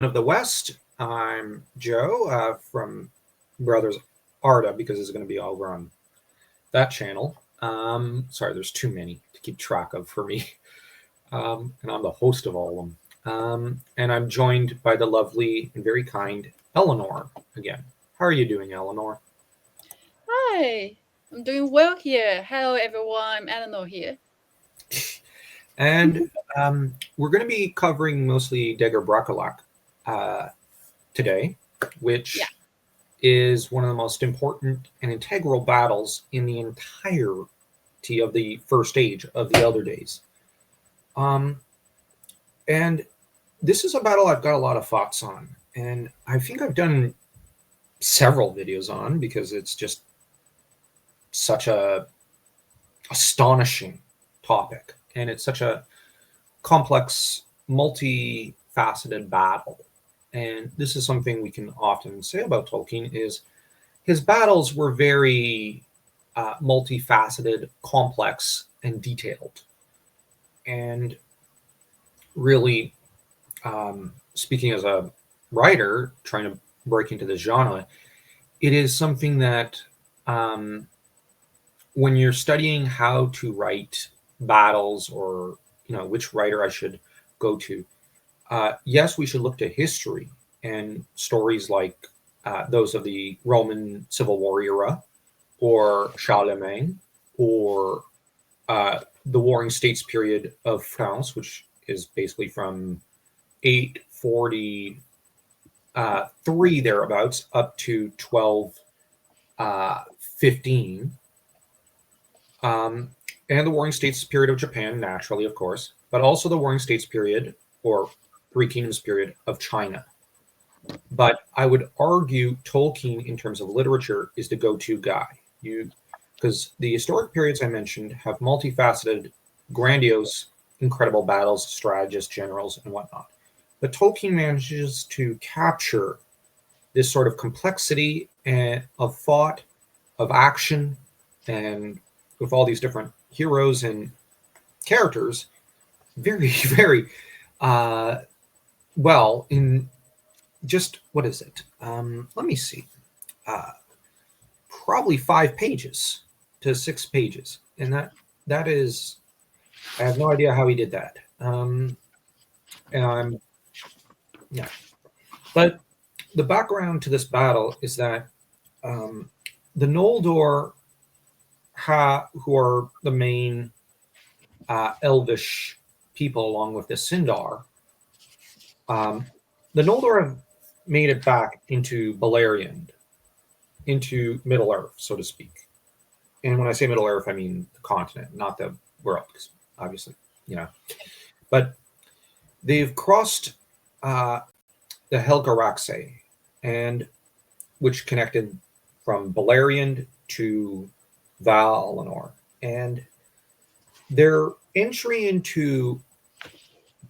of the West. I'm Joe from Brothers Arda because it's going to be over on that channel. Sorry, there's too many to keep track of for me. And I'm the host of all of them. And I'm joined by the lovely and very kind Eleanor again. How are you doing, Eleanor? Hi, I'm doing well here. Hello, everyone. I'm Eleanor here. And we're going to be covering mostly Dagger Bracalac uh, today, Yeah, which is one of the most important and integral battles in the entirety of the first age of the Elder Days. Um, and this is a battle I've got a lot of thoughts on, and I think I've done several videos on because it's just such a astonishing topic, and it's such a complex, multifaceted battle. And this is something we can often say about Tolkien is his battles were very multifaceted, complex, and detailed. And really, speaking as a writer trying to break into the genre, it is something that um, when you're studying how to write battles or which writer I should go to, yes, we should look to history and stories like those of the Roman Civil War era or Charlemagne or the Warring States period of France, which is basically from 843 thereabouts up to 1215, um, and the Warring States period of Japan, naturally, of course, but also the Warring States period or Three Kingdoms period of China. But I would argue Tolkien, in terms of literature, is the go-to guy. Because the historic periods I mentioned have multifaceted, grandiose, incredible battles, strategists, generals, and whatnot. But Tolkien manages to capture this sort of complexity and of thought, of action, and with all these different heroes and characters, very, very uh, well in just what is it? Let me see. Uh, Probably 5 pages to 6 pages, and that is I have no idea how he did that. And I'm yeah, but the background to this battle is that um, the Noldor, who are the main Elvish people, along with the Sindar, um, the Noldor have made it back into Beleriand, into Middle Earth, so to speak. And when I say Middle Earth, I mean the continent, not the world, because obviously, you know. But they've crossed uh, the Helgaraxe, and which connected from Beleriand to Valinor, and their entry into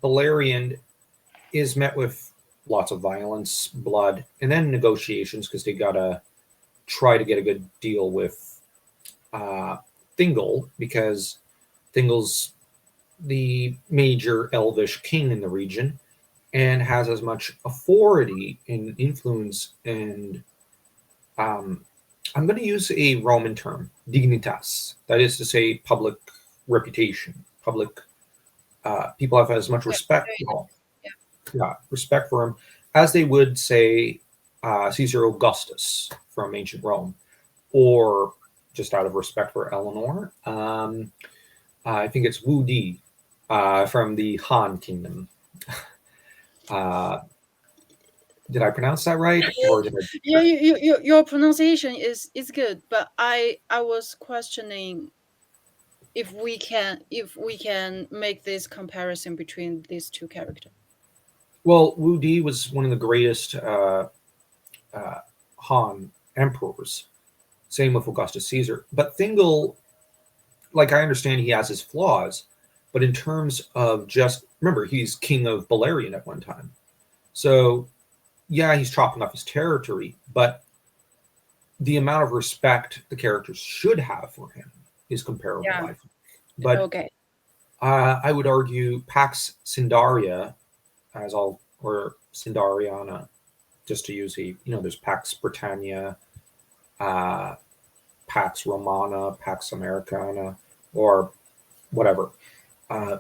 Beleriand is met with lots of violence, blood, and then negotiations because they gotta try to get a good deal with uh, Thingol because Thingol's the major elvish king in the region and has as much authority and influence and um, I'm going to use a Roman term, dignitas. That is to say, public reputation. Public people have as much yeah, respect. very Well, yeah. yeah, respect for him as they would say Caesar Augustus from ancient Rome, or just out of respect for Eleanor. I think it's Wu Di from the Han Kingdom. Uh, did I pronounce that right, or did I? Yeah, your pronunciation is good, but I was questioning if we can make this comparison between these two characters. Well, Wu Di was one of the greatest uh, Han emperors. Same with Augustus Caesar. But Thingol, like I understand, he has his flaws, but in terms of just remember, he's king of Beleriand at one time. So yeah, he's chopping off his territory, but the amount of respect the characters should have for him is comparable, Yeah. I think. But Okay. I would argue Pax Sindaria, as I'll or Sindariana, just to use there's Pax Britannia, uh, Pax Romana, Pax Americana, or whatever. Uh,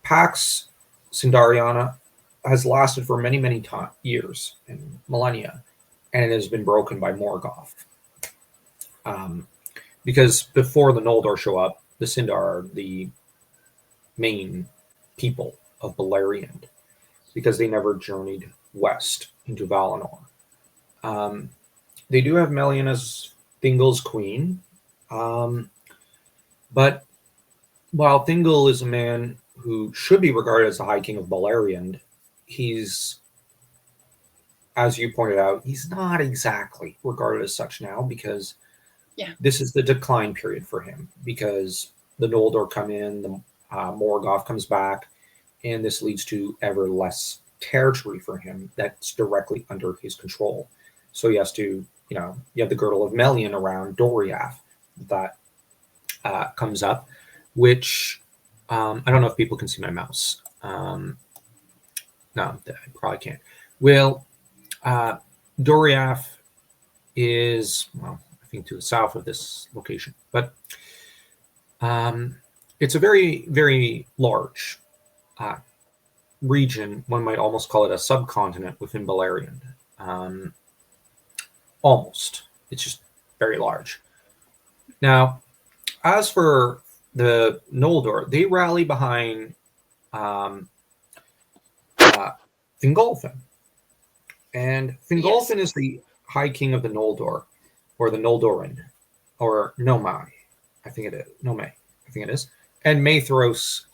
Pax Sindariana has lasted for many, many years and millennia, and it has been broken by Morgoth. Because before the Noldor show up, the Sindar are the main people of Beleriand, because they never journeyed west into Valinor. Um, they do have Melian as Thingol's queen, but while Thingol is a man who should be regarded as the High King of Beleriand, he's, as you pointed out, he's not exactly regarded as such now, because this is the decline period for him, because the Noldor come in, the Morgoth comes back, and this leads to ever less territory for him that's directly under his control. So he has to, you have the girdle of Melian around Doriath that comes up, which I don't know if people can see my mouse. No, I probably can't. Well, Doriath is, well, I think to the south of this location, but it's a very, very large region. One might almost call it a subcontinent within Beleriand. Almost. It's just very large. Now, as for the Noldor, they rally behind Fingolfin. And Fingolfin is the High King of the Noldor, or the Noldorin, or Nomai. I think it is. Nomai. I think it is. And Maethros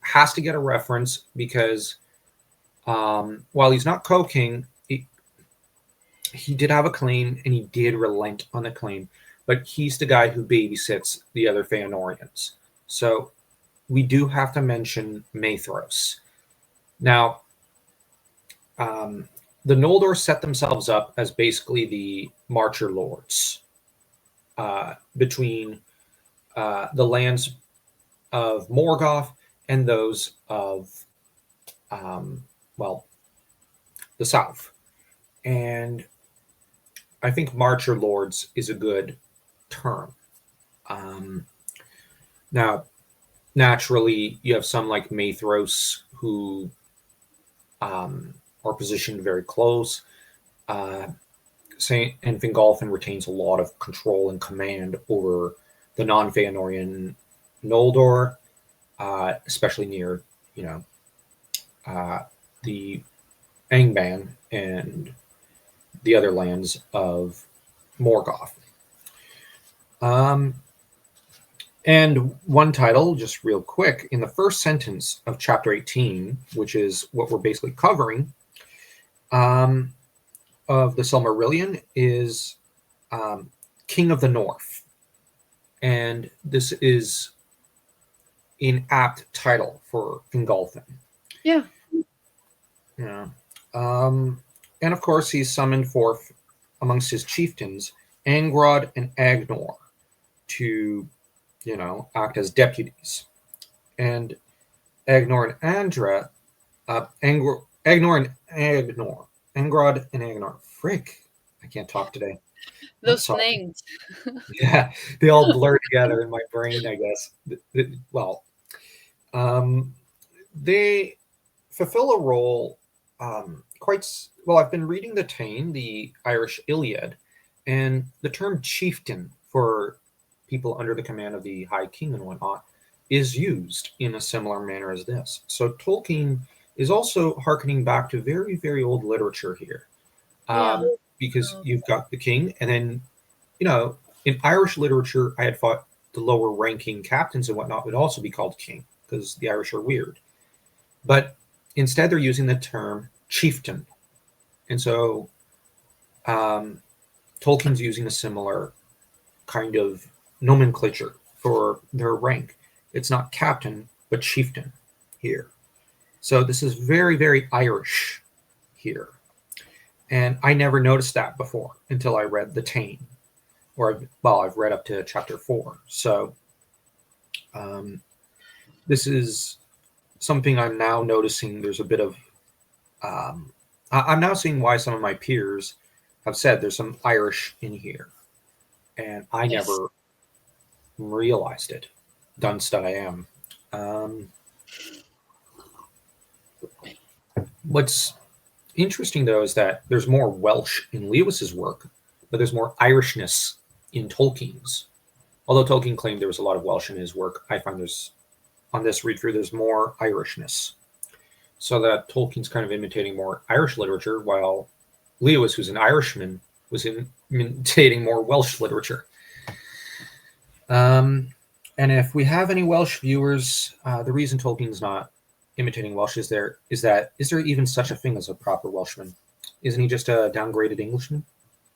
has to get a reference because while he's not co-king, he did have a claim, and he did relent on the claim, but he's the guy who babysits the other Feanorians. So we do have to mention Maethros. Now, the Noldor set themselves up as basically the Marcher Lords between the lands of Morgoth and those of, the south. And I think Marcher Lords is a good term. Now, naturally, you have some like Maethros who are positioned very close. And Fingolfin retains a lot of control and command over the non-Feanorian Noldor, especially near, the Angband and the other lands of Morgoth. And one title, just real quick, in the first sentence of chapter 18, which is what we're basically covering, of the Silmarillion, is King of the North. And this is an apt title for Fingolfin. Yeah. Yeah. And of course, he's summoned forth amongst his chieftains Angrod and Agnor to, act as deputies. And Angrod and Agnor. Frick, I can't talk today. Those names. Yeah, they all blur together in my brain, I guess. Well, they fulfill a role quite well. I've been reading the Táin, the Irish Iliad, and the term chieftain for people under the command of the High King and whatnot is used in a similar manner as this. So Tolkien is also hearkening back to very, very old literature here. Because you've got the king, and then, in Irish literature, I had thought the lower ranking captains and whatnot would also be called king, because the Irish are weird. But instead, they're using the term chieftain. And so Tolkien's using a similar kind of nomenclature for their rank. It's not captain, but chieftain here. So this is very, very Irish here. And I never noticed that before until I read the Táin, I've read up to chapter 4. So this is something I'm now noticing. There's a bit of I'm now seeing why some of my peers have said there's some Irish in here, and I Yes. never realized it. Dunce that I am. Um, what's interesting though is that there's more Welsh in Lewis's work, but there's more Irishness in Tolkien's. Although Tolkien claimed there was a lot of Welsh in his work, I find there's on this read through there's more Irishness. So that Tolkien's kind of imitating more Irish literature, while Lewis, who's an Irishman, was imitating more Welsh literature. Um, and if we have any Welsh viewers, the reason Tolkien's not imitating Welsh is there even such a thing as a proper Welshman? Isn't he just a downgraded Englishman?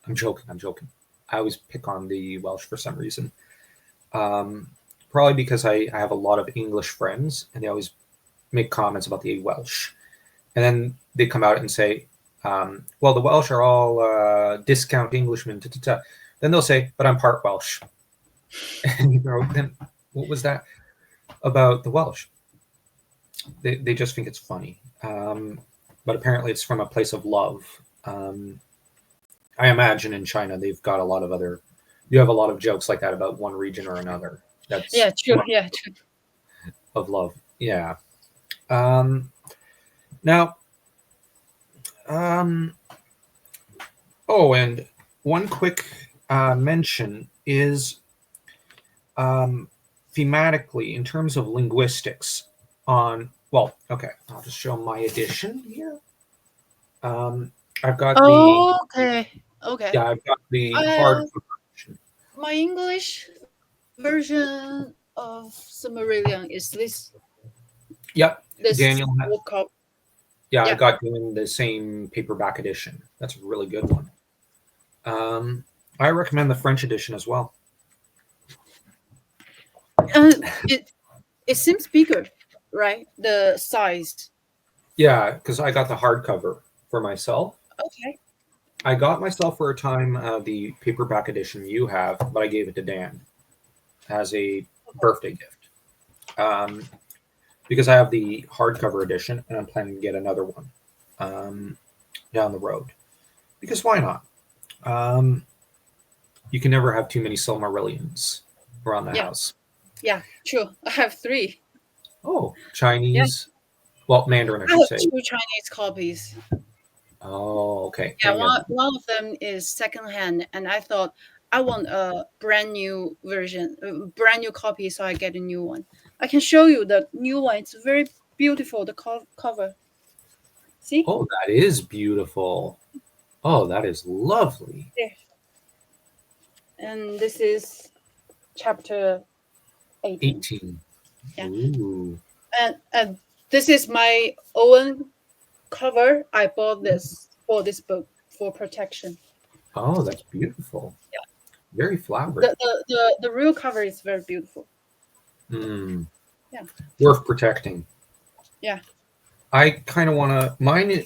I'm joking. I'm joking. I always pick on the Welsh for some reason. Um, Probably because I have a lot of English friends, and they always make comments about the Welsh, and then they come out and say, "Well, the Welsh are all discount Englishmen." Ta, ta, ta. Then they'll say, "But I'm part Welsh." And then what was that about the Welsh? They just think it's funny, but apparently it's from a place of love. Um, I imagine in China they've got a lot of other. You have a lot of jokes like that about one region or another. That's Yeah, true. Yeah, true. of love. Yeah. Um, Now, um, oh, and one quick mention is um, thematically in terms of linguistics. Well, okay, I'll just show my edition here. Um, I've got the Oh, okay. Okay. yeah, I've got the hard Uh, version. my English version of Silmarillion is Yep, this Daniel. book of Yeah, I yeah. got you in the same paperback edition. That's a really good one. Um, I recommend the French edition as well. Uh, it it seems bigger, right? The size. Yeah, because I got the hardcover for myself. Okay. I got myself for a time the paperback edition you have, but I gave it to Dan as a birthday gift because I have the hardcover edition and I'm planning to get another one um, down the road. Because why not? Um, you can never have too many Silmarillions around the Yeah. house. Yeah. True. I have three. Oh, Yeah. Chinese. Well, Mandarin, I I should have say. two Chinese copies. Oh, okay. Yeah. And you have, One of them is secondhand, and I thought I want a brand new version, a brand new copy, so I get a new one. I can show you the new one. It's very beautiful. The cover. See oh, that is beautiful. Oh, that is lovely. there. And this is chapter 18. 18. Yeah. Ooh. And this is my own cover. I bought this for this book for protection. Oh, that's beautiful. Yeah. Very flowery. The real cover is very beautiful. Mm. Yeah. Worth protecting. Yeah. I kind of want to. Mine,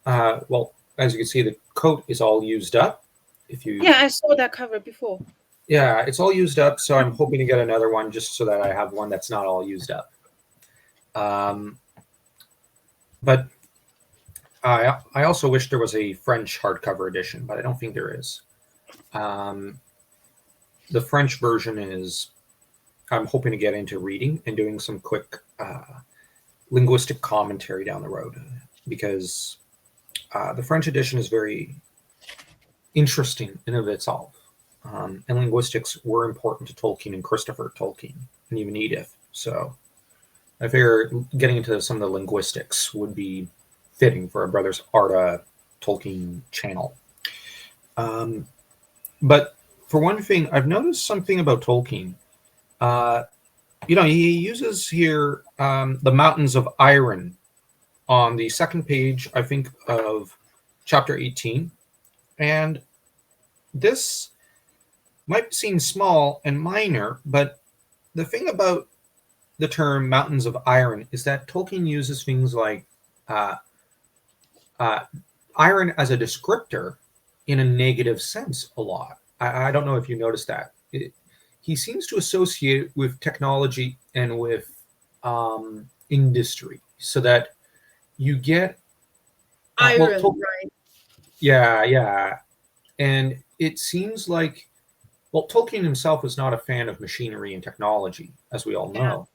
well, as you can see, the coat is all used up. If you, Yeah, I saw that cover before. yeah, it's all used up. So I'm hoping to get another one just so that I have one that's not all used up. But I also wish there was a French hardcover edition, but I don't think there is. The French version is. I'm hoping to get into reading and doing some quick linguistic commentary down the road because the French edition is very interesting in of itself. And linguistics were important to Tolkien and Christopher Tolkien and even Edith. So I figure getting into some of the linguistics would be fitting for a Brothers Arda Tolkien channel. But for one thing, I've noticed something about Tolkien. He uses here the mountains of iron on the second page, I think, of chapter 18. And this might seem small and minor, but the thing about the term mountains of iron is that Tolkien uses things like uh, uh, iron as a descriptor in a negative sense a lot. I don't know if you noticed that. He seems to associate it with technology and with industry so that you get Well, Iron, right? yeah. And it seems like, well, Tolkien himself was not a fan of machinery and technology, as we all Yeah. know.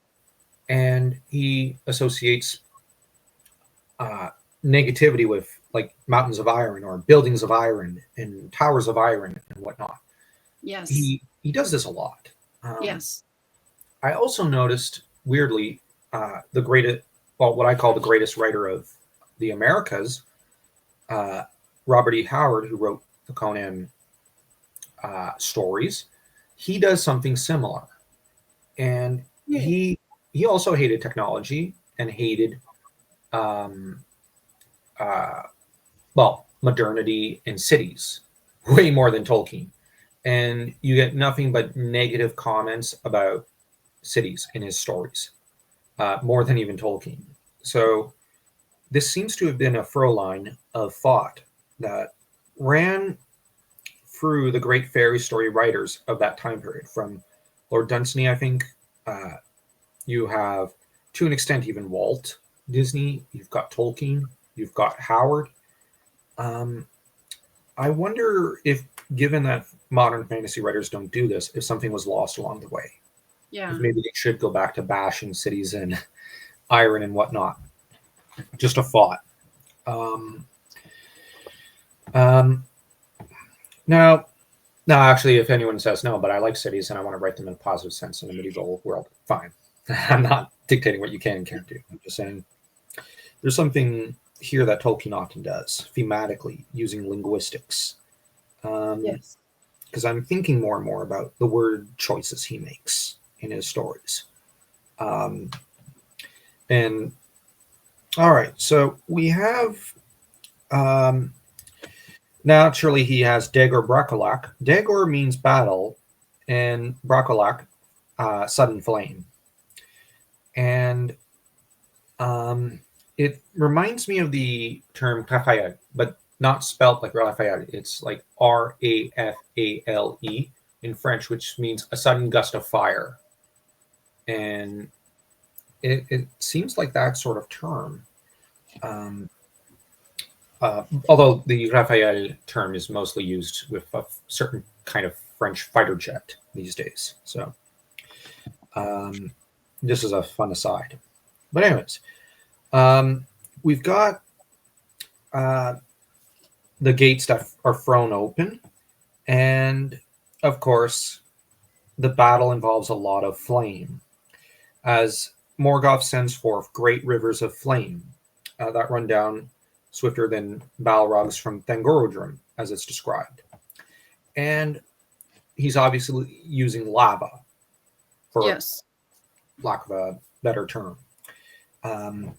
And he associates uh, negativity with like mountains of iron or buildings of iron and towers of iron and whatnot. Yes. He does this a lot. Um, Yes. I also noticed weirdly the greatest, well, what I call the greatest writer of the Americas, uh, Robert E. Howard, who wrote the Conan stories. He does something similar, and Really? he also hated technology and hated um, uh, well, modernity and cities way more than Tolkien. And you get nothing but negative comments about cities in his stories, more than even Tolkien. So this seems to have been a furrow line of thought that ran through the great fairy story writers of that time period. From Lord Dunsany, I think, uh, you have, to an extent, even Walt Disney, you've got Tolkien, you've got Howard. Um, I wonder if, given that modern fantasy writers don't do this, if something was lost along the way. If Yeah. maybe they should go back to bashing cities and iron and whatnot. Just a thought. Um, um, now, now, actually, if anyone says no, but I like cities and I want to write them in a positive sense in a medieval world, fine. I'm not dictating what you can and can't do. I'm just saying there's something here that Tolkien often does thematically using linguistics. Yes. Because I'm thinking more and more about the word choices he makes in his stories. Um, and all right, so we have um, naturally he has Dagor Bracolak. Dagor means battle, and Bracolak, sudden flame. And it reminds me of the term Rafael, but not spelled like Rafael. It's like Rafale in French, which means a sudden gust of fire. And it seems like that sort of term. Um, Although the Rafael term is mostly used with a certain kind of French fighter jet these days. So um, this is a fun aside. But anyways, um, we've got uh, the gates that are thrown open, and of course, the battle involves a lot of flame, as Morgoth sends forth great rivers of flame that run down swifter than Balrogs from Thangorodrim, as it's described. And he's obviously using lava, for Yes. lack of a better term. Um,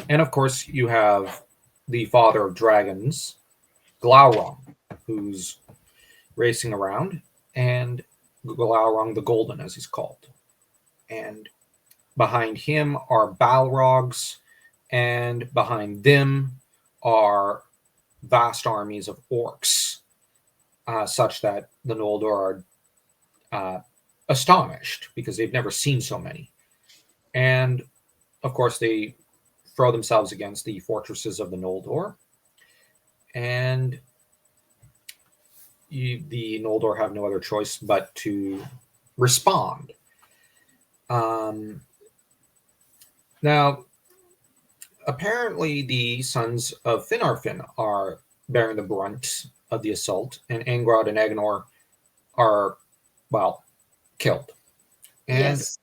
and of course, you have the father of dragons, Glaurung, who's racing around, and Glaurung the Golden, as he's called. And behind him are Balrogs, and behind them are vast armies of orcs, such that the Noldor are astonished because they've never seen so many. And of course, they throw themselves against the fortresses of the Noldor, and the Noldor have no other choice but to respond. Um, Now, apparently, the sons of Finarfin are bearing the brunt of the assault, and Angrod and Agnor are, well, killed. And Yes.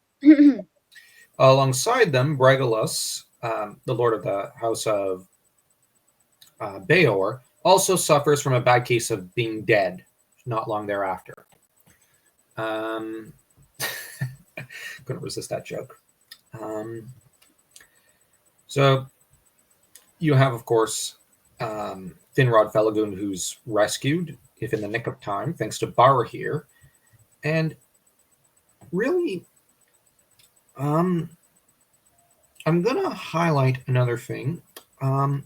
alongside them, Bregalus, the lord of the house of Beor, also suffers from a bad case of being dead not long thereafter. Um, couldn't resist that joke. Um, so you have, of course, Finrod Felagund, who's rescued, if in the nick of time, thanks to Barahir. And really, um, I'm going to highlight another thing. Um,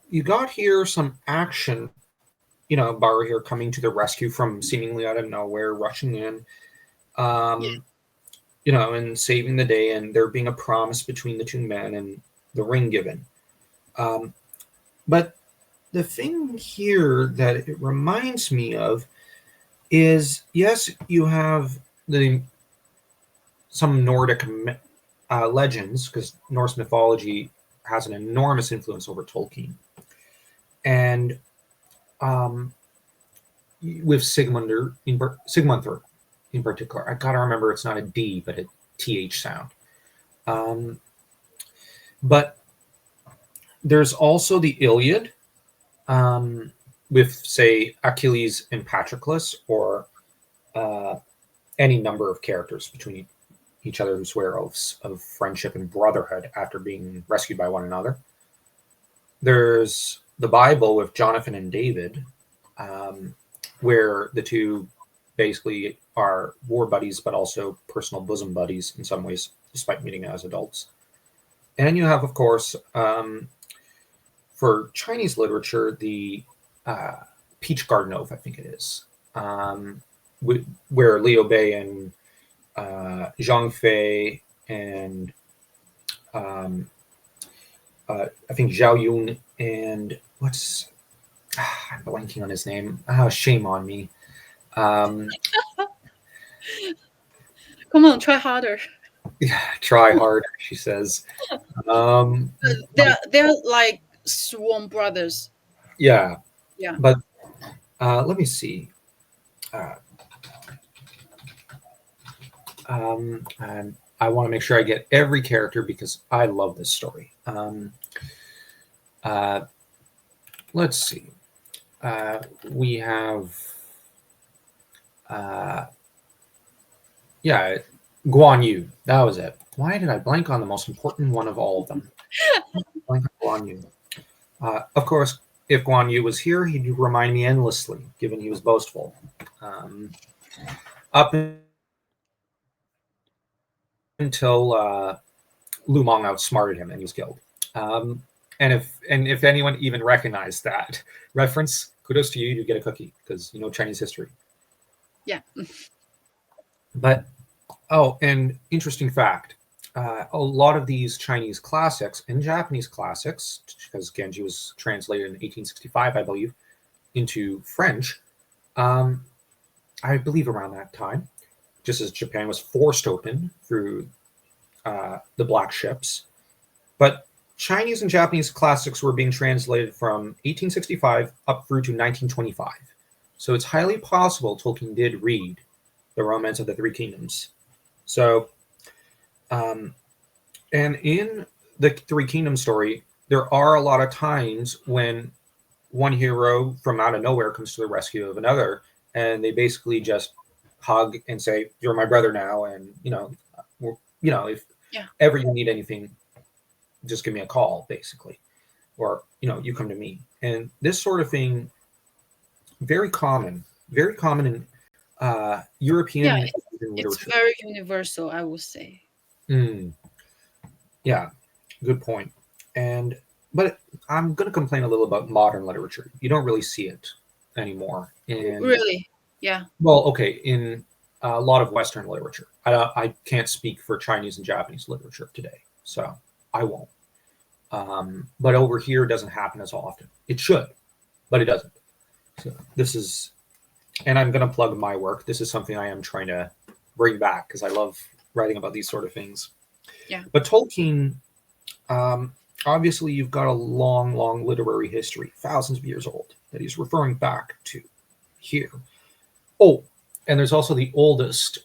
you got here some action, Barahir coming to the rescue from seemingly out of nowhere, rushing in, Yeah. um, and saving the day, and there being a promise between the two men and the ring given. Um, but the thing here that it reminds me of is, yes, you have the some Nordic legends, because Norse mythology has an enormous influence over Tolkien, and um, with Sigmundr in particular. I gotta remember it's not a D but a TH sound. Um, but there's also the Iliad, with, say, Achilles and Patroclus, or uh, any number of characters between each other who swear oaths of friendship and brotherhood after being rescued by one another. There's the Bible with Jonathan and David, um, where the two basically are war buddies, but also personal bosom buddies in some ways, despite meeting as adults. And you have, of course, for Chinese literature, the uh, Peach Garden Oath, I think it is, where Liu Bei and Zhang Fei and um, I think Zhao Yun and what's I'm blanking on his name. Oh, shame on me. Um, Come on, try harder. Try harder, she says. But They're like sworn brothers. yeah, Yeah. but let me see. Uh, and I want to make sure I get every character because I love this story. Uh, let's see. We have, uh, yeah, Guan Yu. That was it. Why did I blank on the most important one of all of them? Blank on Guan Yu. Of course, if Guan Yu was here, he'd remind me endlessly, given he was boastful. Up until Lu Meng outsmarted him and he was killed. And if anyone even recognized that reference, kudos to you. You get a cookie because you know Chinese history. Yeah. But and interesting fact: a lot of these Chinese classics and Japanese classics, because Genji was translated in 1865, I believe, into French. I believe around that time, just as Japan was forced open through the black ships. But Chinese and Japanese classics were being translated from 1865 up through to 1925. So it's highly possible Tolkien did read the Romance of the Three Kingdoms. So, and in the Three Kingdoms story, there are a lot of times when one hero from out of nowhere comes to the rescue of another, and they basically just hug and say, "You're my brother now," and if Yeah. ever you need anything, just give me a call, basically, or you come to me. And this sort of thing, very common in Yeah, European it's literature. very universal, I would say. Mm, yeah, good point. But I'm going to complain a little about modern literature. You don't really see it anymore. And Really? Yeah. well, okay, in a lot of Western literature, I can't speak for Chinese and Japanese literature today, so I won't. But over here, it doesn't happen as often. It should, but it doesn't. So this is, and I'm going to plug my work. This is something I am trying to bring back because I love writing about these sort of things. Yeah. But Tolkien, obviously, you've got a long, long literary history, thousands of years old, that he's referring back to here. Oh, and there's also the oldest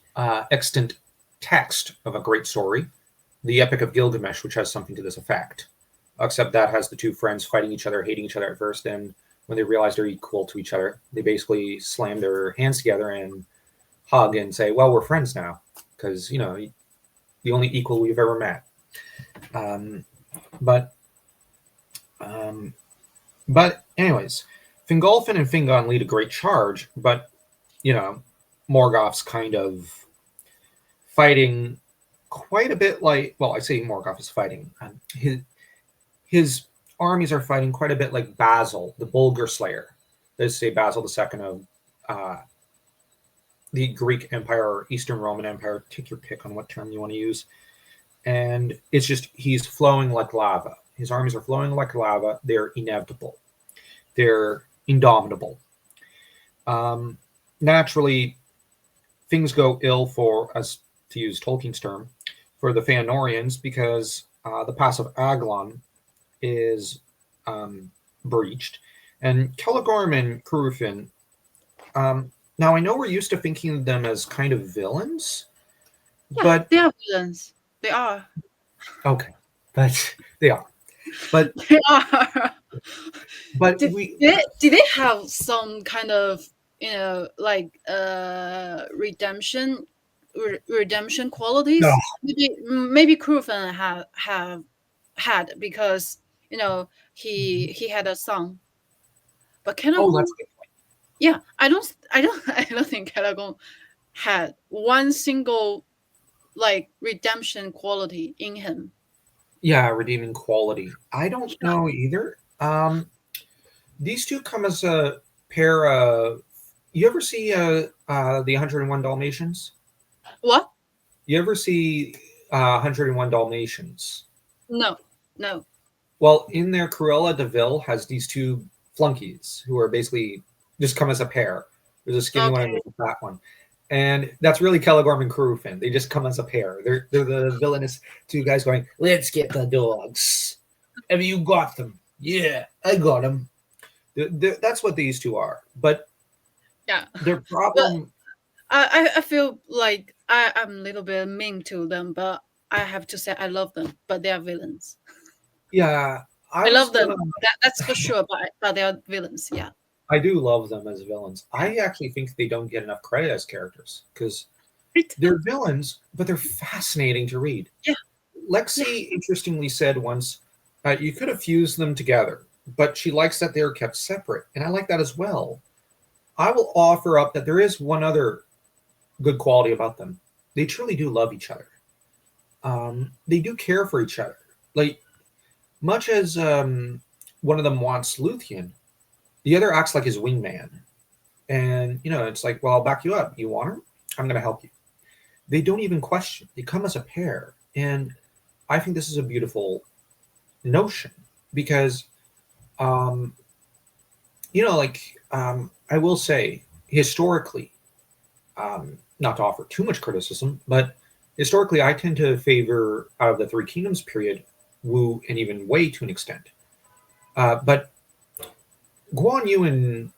extant text of a great story, the Epic of Gilgamesh, which has something to this effect. Except that has the two friends fighting each other, hating each other at first, and when they realize they're equal to each other, they basically slam their hands together and hug and say, "Well, we're friends now," because the only equal we've ever met. Um, but um, but anyways, Fingolfin and Fingon lead a great charge, but Morgoth's kind of fighting quite a bit like. Well, I say Morgoth is fighting. His armies are fighting quite a bit like Basil, the Bulgar Slayer. Let's say Basil II of the Greek Empire or Eastern Roman Empire. Take your pick on what term you want to use. And it's just he's flowing like lava. His armies are flowing like lava. They're inevitable. They're indomitable. Naturally, things go ill for, as to use Tolkien's term, for the Feanorians because the Pass of Aglon is breached. And Celegorm and Curufin, now I know we're used to thinking of them as kind of villains, Yeah, but they are villains. They are. okay, but they are. But They are. but did, we did they have some kind of like redemption no. qualities? Maybe Crufan have had because he had a son, but Oh, that's Canagon, good. yeah, I don't think Canagon had one single like redemption quality in him. Yeah, redeeming quality. I don't Yeah. know either. These two come as a pair of. You ever see the 101 Dalmatians? What? You ever see 101 Dalmatians? No, no. Well, in there, Cruella de Vil has these two flunkies who are basically just come as a pair. There's a skinny one and Okay. there's a fat one. And that's really Celegorm and Curufin. They just come as a pair. They're the villainous two guys going, let's get the dogs. Have you got them? Yeah, I got them. That's what these two are. But Yeah. their But problem, I feel like I'm a little bit mean to them, but I have to say I love them, but they are villains. yeah, I I was love gonna, them. That's for sure, but they are villains. Yeah. I do love them as villains. Yeah. I actually think they don't get enough credit as characters because Right. they're villains, but they're fascinating to read. Yeah. Yeah. Lexi interestingly said once, you could have fused them together, but she likes that they're kept separate, and I like that as well. I will offer up that there is one other good quality about them. They truly do love each other. They do care for each other. Like much as one of them wants Luthien, the other acts like his wingman. And it's like, well, I'll back you up. You want her? I'm going to help you. They don't even question. They come as a pair, and I think this is a beautiful notion because, um, I will say historically, not to offer too much criticism, but historically, I tend to favor out of the Three Kingdoms period, Wu and even Wei to an extent. But Guan Yu and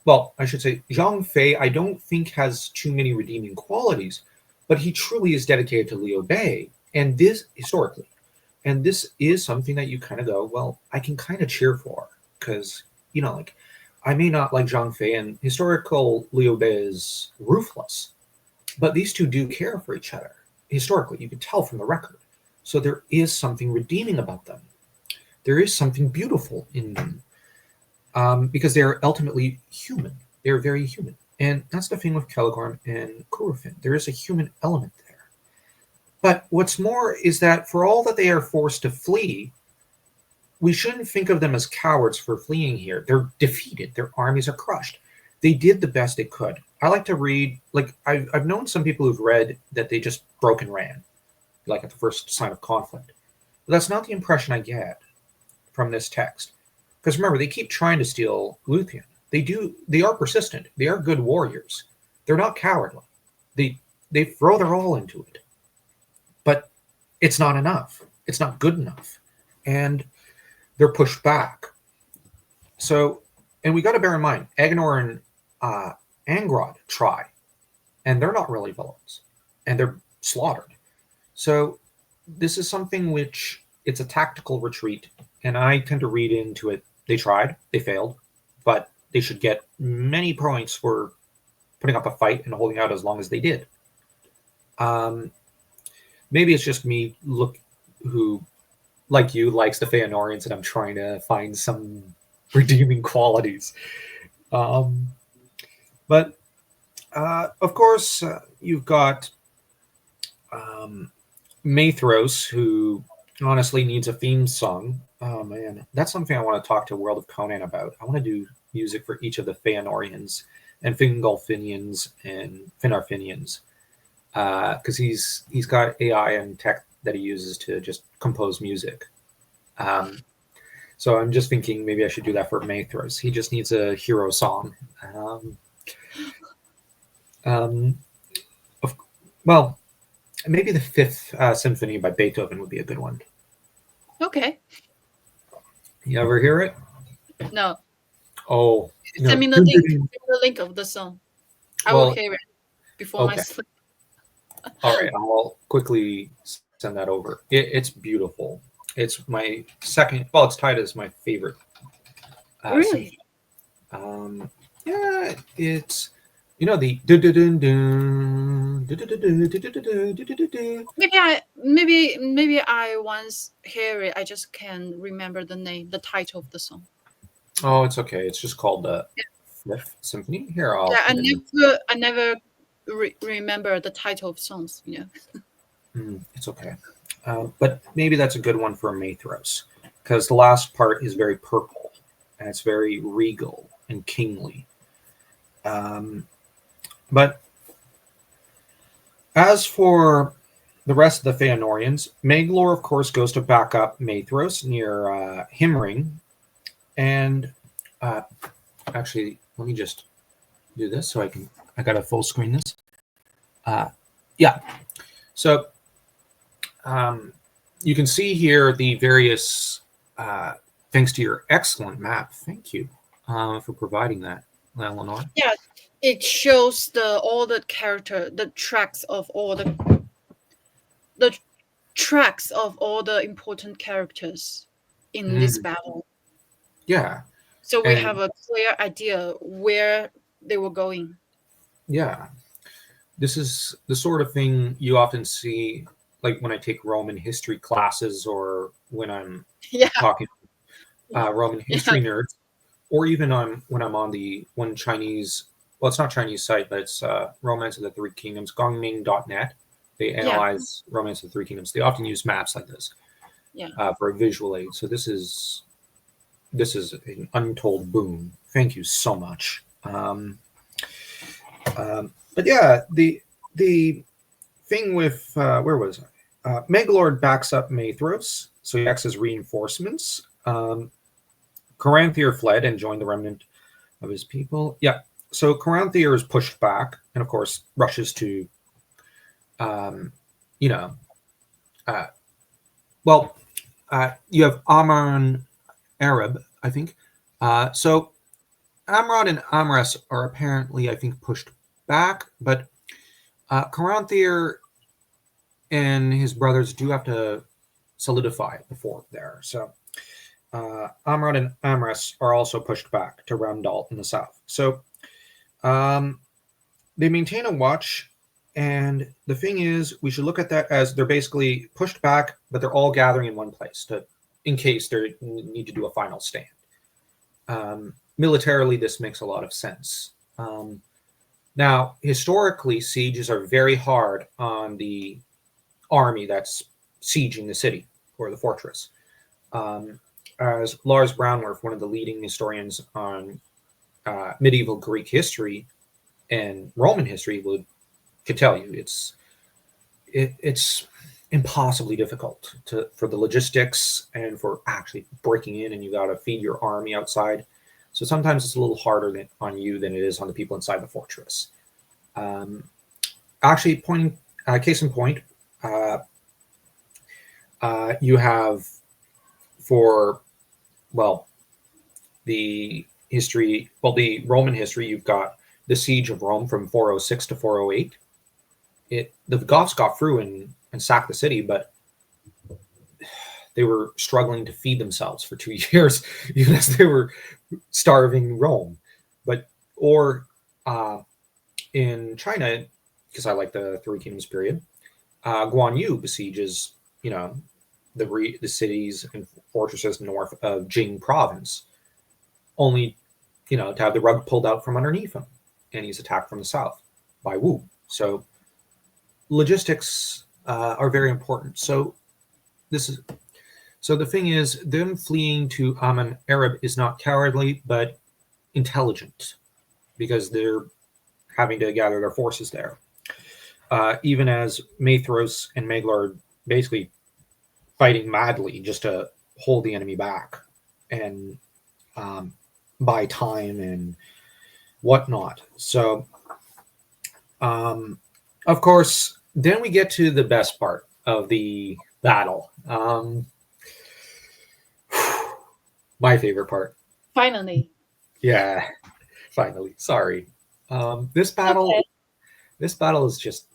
well, I should say Zhang Fei, I don't think has too many redeeming qualities, but he truly is dedicated to Liu Bei, and this historically, and this is something that you kind of go, well, I can kind of cheer for because like I may not like Zhang Fei, and historical Liu Bei is ruthless, but these two do care for each other historically. You can tell from the record, so there is something redeeming about them. There is something beautiful in them because they're ultimately human. They're very human. And that's the thing with Celegorm and Curufin. There is a human element there. But what's more is that for all that they are forced to flee, we shouldn't think of them as cowards for fleeing here. They're defeated. Their armies are crushed. They did the best they could. I like to read, like, I've known some people who've read that they just broke and ran, like at the first sign of conflict. But that's not the impression I get from this text. Because remember, they keep trying to steal Luthien. They are persistent. They are good warriors. They're not cowardly. They throw their all into it. But it's not enough. It's not good enough. And they're pushed back. So, and we got to bear in mind, Agenor and Angrod try, and they're not really villains, and they're slaughtered. So, this is something which it's a tactical retreat, and I tend to read into it. They tried, they failed, but they should get many points for putting up a fight and holding out as long as they did. Maybe it's just me, who like you likes the Feanorians, and I'm trying to find some redeeming qualities. But of course, you've got Mathros, who honestly needs a theme song. Oh man, that's something I want to talk to World of Conan about. I want to do music for each of the Feanorians and Fingolfinians and Finarfinians because he's got AI and tech that he uses to just compose music. Um, so I'm just thinking maybe I should do that for Maethros. He just needs a hero song. Um, um, of, well, maybe the Fifth Symphony by Beethoven would be a good one. Okay. You ever hear it? No. Oh, Send no. me the link. Send me the link of the song. I will Well, hear it before my okay. sleep. All right. I'll quickly send that over. It's beautiful. It's my second. Well, it's tied as my favorite symphony. Really? Yeah, it's the do do do do do do do do do do do do do. Maybe I once hear it. I just can't remember the name, the title of the song. Oh, it's okay. It's just called the Fifth Symphony. Here, I'll Yeah, put it in. I never remember the title of songs. You know. It's okay. But maybe that's a good one for Maethros, because the last part is very purple and it's very regal and kingly. Um, but as for the rest of the Feanorians, Maglor, of course, goes to back up Maethros near Himring. And uh, actually, let me just do this so I got to full screen this. Yeah. So you can see here the various, thanks to your excellent map. Thank you for providing that, Eleanor. Yeah, it shows all the character, the tracks of all the important characters in this Mm, battle. yeah. So we have And a clear idea where they were going. yeah, this is the sort of thing you often see, like when I take Roman history classes or when I'm Yeah, talking Roman yeah, history nerds, or even on when I'm on the one Chinese, well, it's not Chinese site, but it's Romance of the Three Kingdoms, gongming.net. They yeah, analyze Romance of the Three Kingdoms. They often use maps like this yeah. for a visual aid. So this is an untold boon. Thank you so much. But yeah, the thing with where was I? Megalord backs up Maethros, so he acts as reinforcements. Caranthier fled and joined the remnant of his people. Yeah, so Caranthier is pushed back, and of course rushes to, um, you know, uh, well, you have Amon Arab, I think. So Amrod and Amras are apparently, I think, pushed back, but Caranthier and his brothers do have to solidify the fort there. So Amrod and Amras are also pushed back to Ramdal in the south. So um, they maintain a watch, and the thing is, we should look at that as they're basically pushed back, but they're all gathering in one place in case they need to do a final stand. Militarily, this makes a lot of sense. Now, historically, sieges are very hard on the army that's sieging the city or the fortress. As Lars Brownworth, one of the leading historians on medieval Greek history and Roman history, could tell you, it's impossibly difficult for the logistics and for actually breaking in, and you got to feed your army outside. So sometimes it's a little harder on you than it is on the people inside the fortress. Um, Actually, case in point, uh, you have for well the Roman history, you've got the siege of Rome from 406 to 408. The Goths got through and sacked the city, but they were struggling to feed themselves for 2 years, even as they were starving Rome. But or in China, because I like the Three Kingdoms period, Guan Yu besieges, the cities and fortresses north of Jing province, only, to have the rug pulled out from underneath him, and he's attacked from the south by Wu. So logistics are very important. So the thing is, them fleeing to Aman Arab is not cowardly, but intelligent, because they're having to gather their forces there. Even as Maethros and Meglar are basically fighting madly just to hold the enemy back and buy time and whatnot. So, of course, then we get to the best part of the battle. My favorite part. Finally. Yeah, finally. Sorry. This Okay. battle. This battle is just,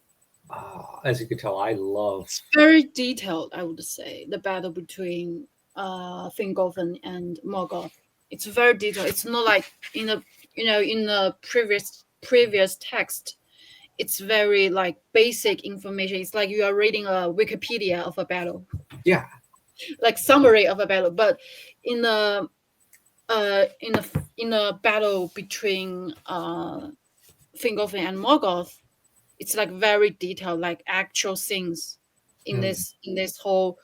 as you can tell, I love. It's very detailed, I would say. The battle between Fingolfin and Morgoth. It's very detailed. It's not like in the in the previous text. It's very like basic information. It's like you are reading a Wikipedia of a battle, Yeah, like summary of a battle. But in the in a battle between Fingolfin and Morgoth, it's like very detailed, like actual scenes in mm, this whole.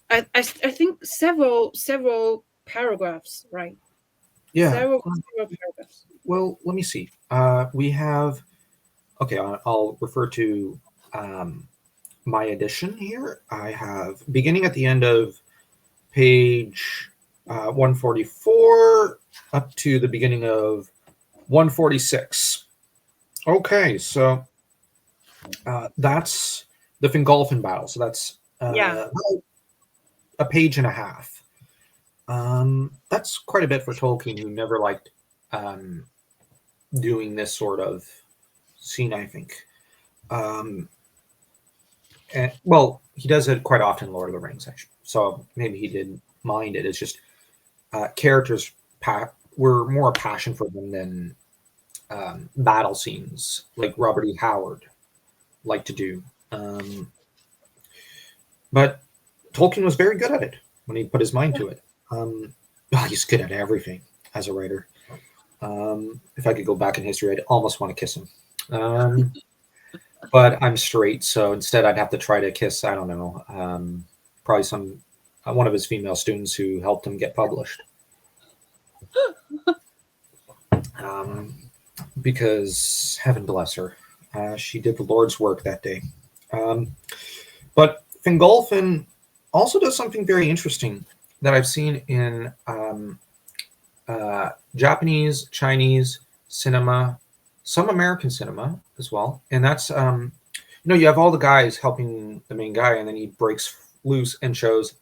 I think several paragraphs, right? yeah. Several paragraphs. Well, let me see. We have. Okay, I'll refer to um, my edition here. I have beginning at the end of page 144 up to the beginning of 146. Okay, so that's the Fingolfin battle. So that's Yeah, a page and a half. That's quite a bit for Tolkien, who never liked um, doing this sort of scene, I think. Um, well, he does it quite often in Lord of the Rings, actually. So maybe he didn't mind it. It's just characters were more a passion for him than battle scenes, like Robert E. Howard liked to do. Um, but Tolkien was very good at it when he put his mind to it. He's good at everything as a writer. If I could go back in history, I'd almost want to kiss him. But I'm straight, so instead I'd have to try to kiss, I don't know, probably some one of his female students who helped him get published. Um, because heaven bless her, she did the Lord's work that day. Um, but Fingolfin also does something very interesting that I've seen in Japanese, Chinese cinema, some American cinema as well, and that's you have all the guys helping the main guy, and then he breaks loose and shows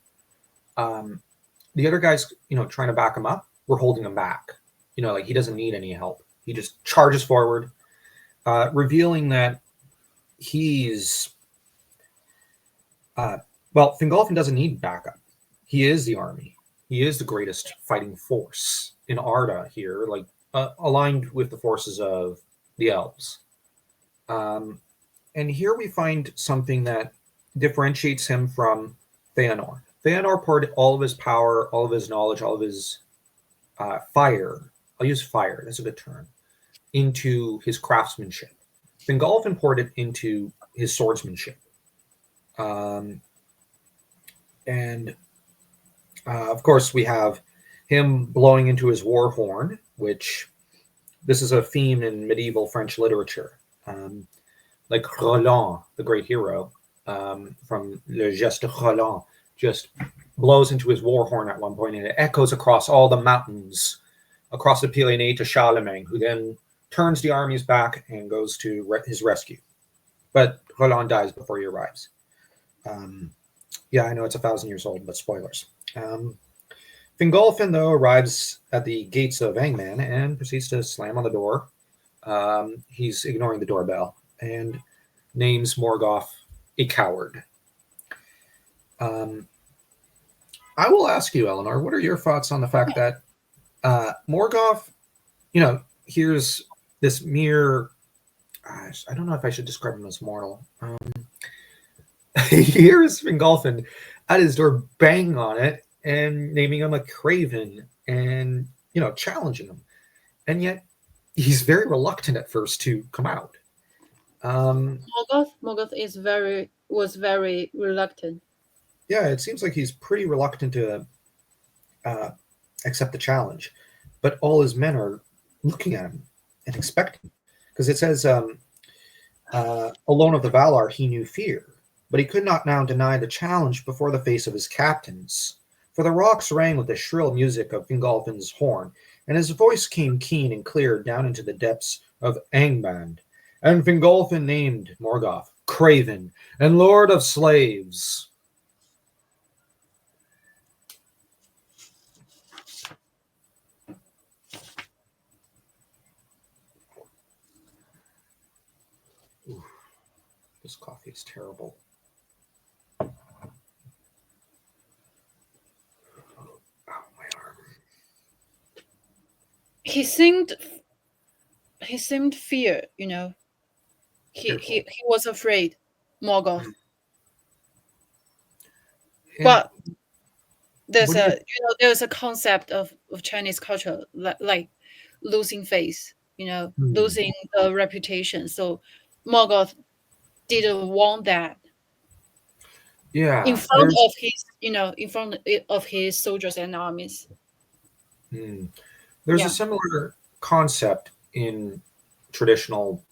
um, the other guys, trying to back him up. We're holding him back. Like he doesn't need any help. He just charges forward, revealing that he's well, Fingolfin doesn't need backup. He is the army. He is the greatest fighting force in Arda here, like aligned with the forces of the elves. Um, and here we find something that differentiates him from Feanor. Feanor poured all of his power, all of his knowledge, all of his fire. I'll use fire, that's a good term, into his craftsmanship. Fingolfin poured it into his swordsmanship. Um, and of course, we have him blowing into his war horn, which this is a theme in medieval French literature. Like Roland, the great hero from Le Geste de Roland, just blows into his war horn at one point, and it echoes across all the mountains, across the Pyrenees to Charlemagne, who then turns the armies back and goes to his rescue. But Roland dies before he arrives. Yeah, I know it's 1,000 years old, but spoilers. Fingolfin, though, arrives at the gates of Angman and proceeds to slam on the door. He's ignoring the doorbell and names Morgoth a coward. I will ask you, Eleanor, what are your thoughts on the fact that Morgoth, here's this mere, I don't know if I should describe him as mortal. Here's Fingolfin at his door banging on it and naming him a craven and, challenging him. And yet he's very reluctant at first to come out. Morgoth was very reluctant. Yeah, it seems like he's pretty reluctant to uh, accept the challenge, but all his men are looking at him and expecting. Because it says, alone of the Valar, he knew fear, but he could not now deny the challenge before the face of his captains, For the rocks rang with the shrill music of Fingolfin's horn, and his voice came keen and clear down into the depths of Angband. And Fingolfin named Morgoth Craven and Lord of Slaves. Ooh, this coffee is terrible. Oh, my arm. He seemed fear, Fearful. He was afraid, Morgoth. And But there's what do you? there's a concept of Chinese culture like losing face, Hmm. losing the reputation. So Morgoth didn't want that in Yeah, front of his, of his soldiers and armies. hmm, there's a Yeah, similar concept in traditional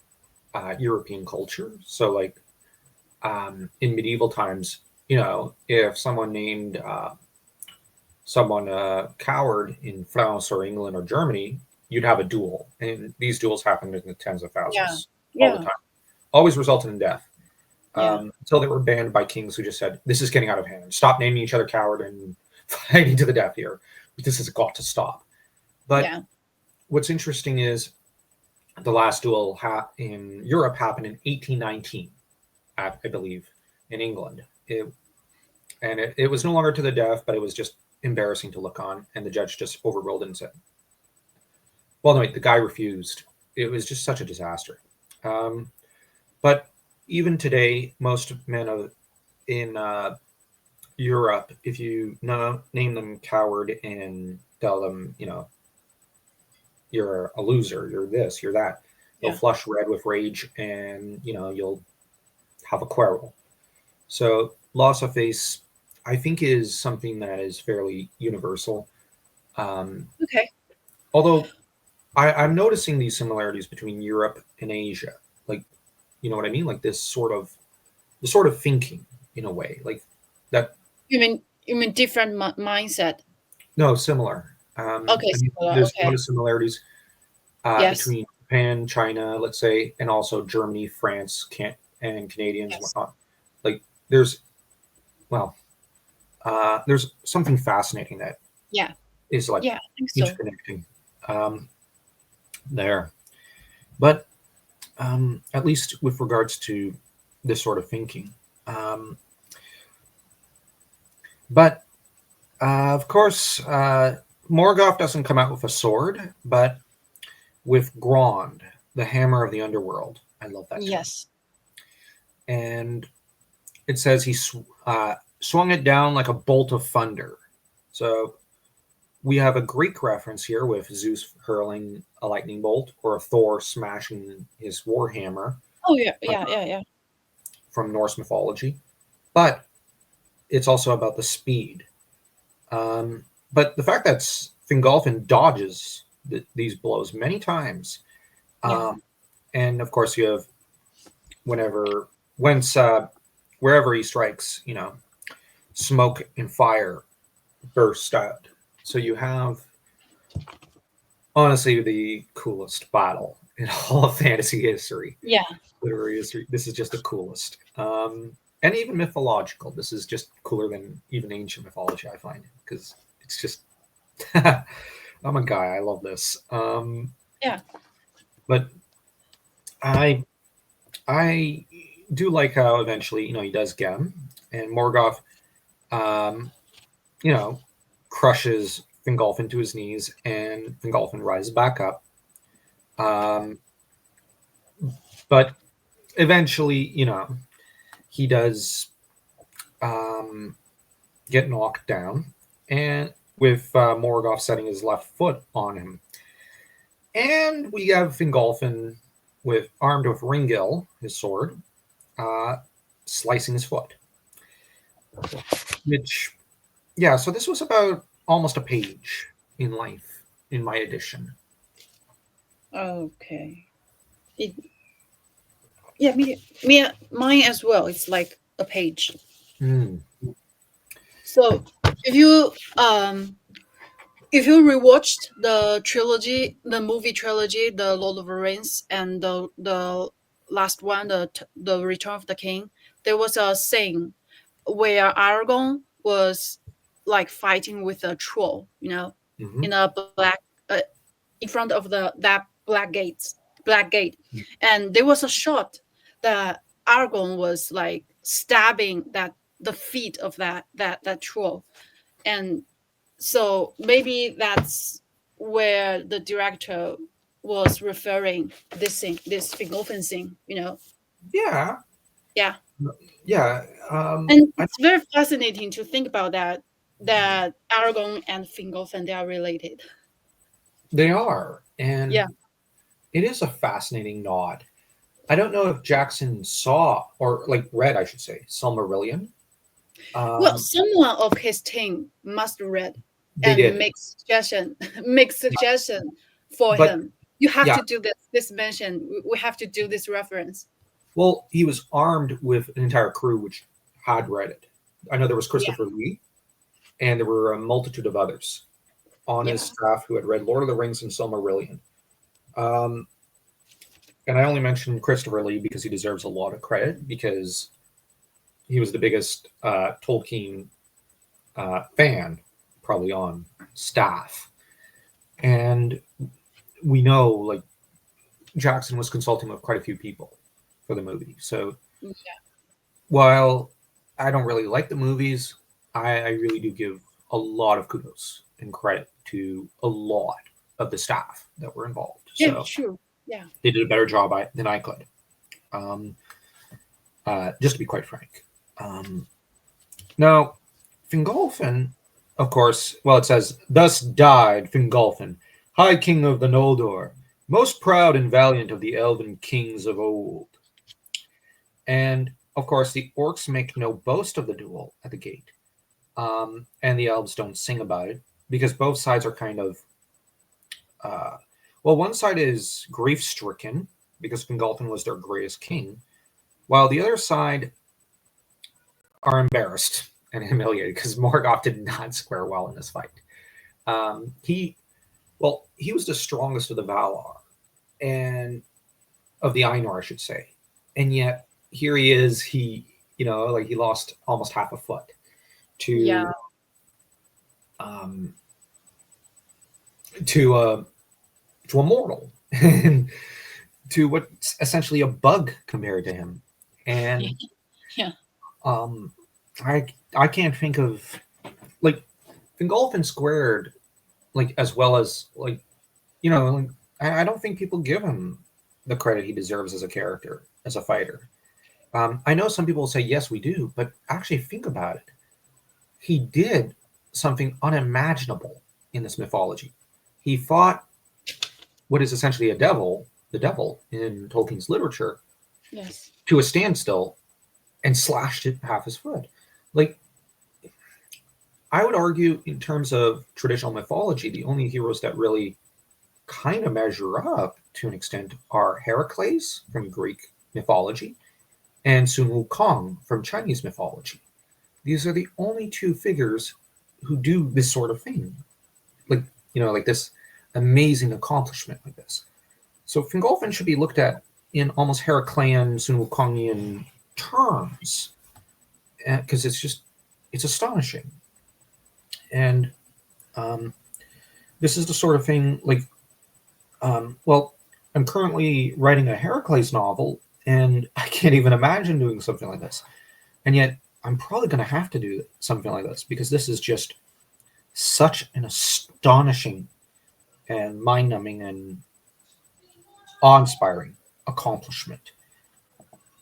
European culture. So, like in medieval times, if someone named someone a coward in France or England or Germany, you'd have a duel, and these duels happened in the tens of yeah, thousands all the yeah, time. Always resulted in death. yeah, Until they were banned by kings who just said, "This is getting out of hand. Stop naming each other coward and fighting to the death here. This has got to stop." But yeah, what's interesting is the last duel in Europe happened in 1819, I believe, in England. It was no longer to the death, but it was just embarrassing to look on. And the judge just overruled it and said, "Well, no, wait, the guy refused." It was just such a disaster. Um, but even today, most men in Europe, if you name them coward and tell them, you're a loser, you're this, you're that, they'll yeah, flush red with rage, and you'll have a quarrel. So loss of face, I think, is something that is fairly universal. Um, okay. Although I'm noticing these similarities between Europe and Asia, like, you know what I mean, like the sort of thinking in a way, like that. You mean different mindset? No, similar. Okay, I mean, similar. there's a lot Okay, of similarities yes, between Japan, China, let's say, and also Germany, France, and Canadians and yes, whatnot. Like, there's well, there's something fascinating that yeah, is like yeah. I think so. interconnecting um, there. But at least with regards to this sort of thinking, um, but of course, Morgoth doesn't come out with a sword, but with Grond, the hammer of the underworld. I love that term. Yes, And it says he swung it down like a bolt of thunder. So we have a Greek reference here with Zeus hurling a lightning bolt or Thor smashing his warhammer oh yeah, uh, yeah, yeah, yeah, from Norse mythology. But it's also about the speed. Um, but the fact that Fingolfin dodges these blows many times, yeah, um, and of course you have whence wherever he strikes, smoke and fire burst out. So you have honestly the coolest battle in all of fantasy history, yeah. literary history. This is just the coolest. And even mythological. This is just cooler than even ancient mythology, I find, because it's just. I'm a guy. I love this. Yeah. But I I do like how eventually he does get him, and Morgoth um, you know crushes Fingolfin to his knees, and Fingolfin rises back up. Um, but eventually, he does um, get knocked down, and with Morgoth setting his left foot on him, and we have Fingolfin armed with Ringil, his sword, uh, slicing his foot. Which, yeah, so this was about almost a page in length in my edition. Okay. It, yeah, mine as well. It's like a page. Mm. So If you if you rewatched the trilogy, the movie trilogy, the Lord of the Rings, and the last one, the Return of the King, there was a scene where Aragorn was like fighting with a troll, Hmm. in a black, uh, in front of that black gate, and there was a shot that Aragorn was like stabbing the feet of that troll, and so maybe that's where the director was referring this Fingolfin scene, Yeah, yeah. yeah. And it's very fascinating to think about that Aragorn and Fingolfin, they are related. They are, and Yeah. it is a fascinating nod. I don't know if Jackson saw or like read, I should say, Silmarillion. Well, Um, someone of his team must read they and did, make suggestion, make yeah. suggestion for But him. You have yeah, to do this mention. We have to do this reference. well, he was armed with an entire crew which had read it. I know there was Yeah, Christopher Lee, and there were a multitude of others on his yeah, staff who had read Lord of the Rings and Silmarillion. Um, and I only mentioned Christopher Lee because he deserves a lot of credit because he was the biggest Tolkien fan probably on staff. And we know like Jackson was consulting with quite a few people for the movie. So while I don't really like the movies, I really do give a lot of kudos and credit to a lot of the staff that were involved. yeah, So sure. Yeah. they did a better job than I could. Um, just to be quite frank. Um, Now, Fingolfin, of course, well, it says, "Thus died Fingolfin, High King of the Noldor, most proud and valiant of the elven kings of old." And, of course, the orcs make no boast of the duel at the gate, and the elves don't sing about it because both sides are kind of, uh, well, one side is grief stricken because Fingolfin was their greatest king, while the other side are embarrassed and humiliated because Morgoth did not square well in this fight. He Well, he was the strongest of the Valar and of the Ainur, I should say, and yet here he is. Like he lost almost half a foot to Yeah. um, to to a mortal and to what's essentially a bug compared to him. And Yeah. um, I I can't think of like Fingolfin squared like as well as like I don't think people give him the credit he deserves as a character, as a fighter. I know some people will say, yes, we do, but actually think about it. He did something unimaginable in this mythology. He fought what is essentially the devil in Tolkien's literature, Yes. to a standstill and slashed it half his foot. Like, I would argue, in terms of traditional mythology, the only heroes that really kind of measure up to an extent are Heracles from Greek mythology and Sun Wukong from Chinese mythology. These are the only two figures who do this sort of thing, like like this amazing accomplishment like this. So Fingolfin should be looked at in almost Heraclean, Sun Wukongian terms, because it's astonishing. And um, this is the sort of thing like well, I'm currently writing a Heracles novel, and I can't even imagine doing something like this. And yet, I'm probably going to have to do something like this because this is just such an astonishing and mind numbing and awe inspiring accomplishment.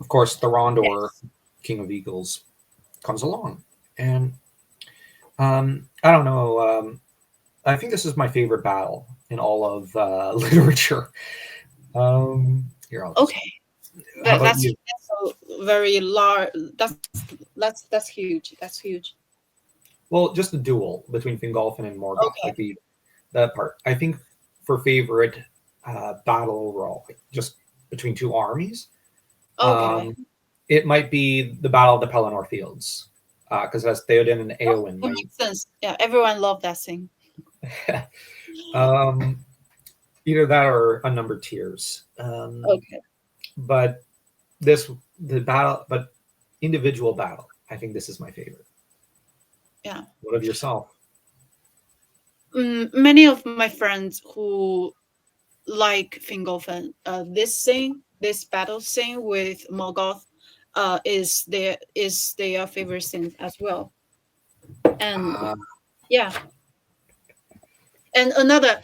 Of course, Thorondor, Yes. King of Eagles, comes along. And I don't know. I think this is my favorite battle in all of literature. Here, I'll just. Okay. How That about that's you? that's a very large. That's huge. That's huge. Well, just the duel between Fingolfin and Morgoth, Okay. like the that part. I think for favorite battle overall, like just between two armies, Okay. um, it might be the Battle of the Pelennor Fields. because that's Theoden and Oh, Eowyn. that makes sense. Yeah, everyone loved that scene. Um, either that or unnumbered tears. Okay. But this the battle, but individual battle. I think this is my favorite. Yeah. What of yourself? Many of my friends who like Fingolfin, this battle scene with Morgoth, is their favorite scene as well. And Uh, yeah, and another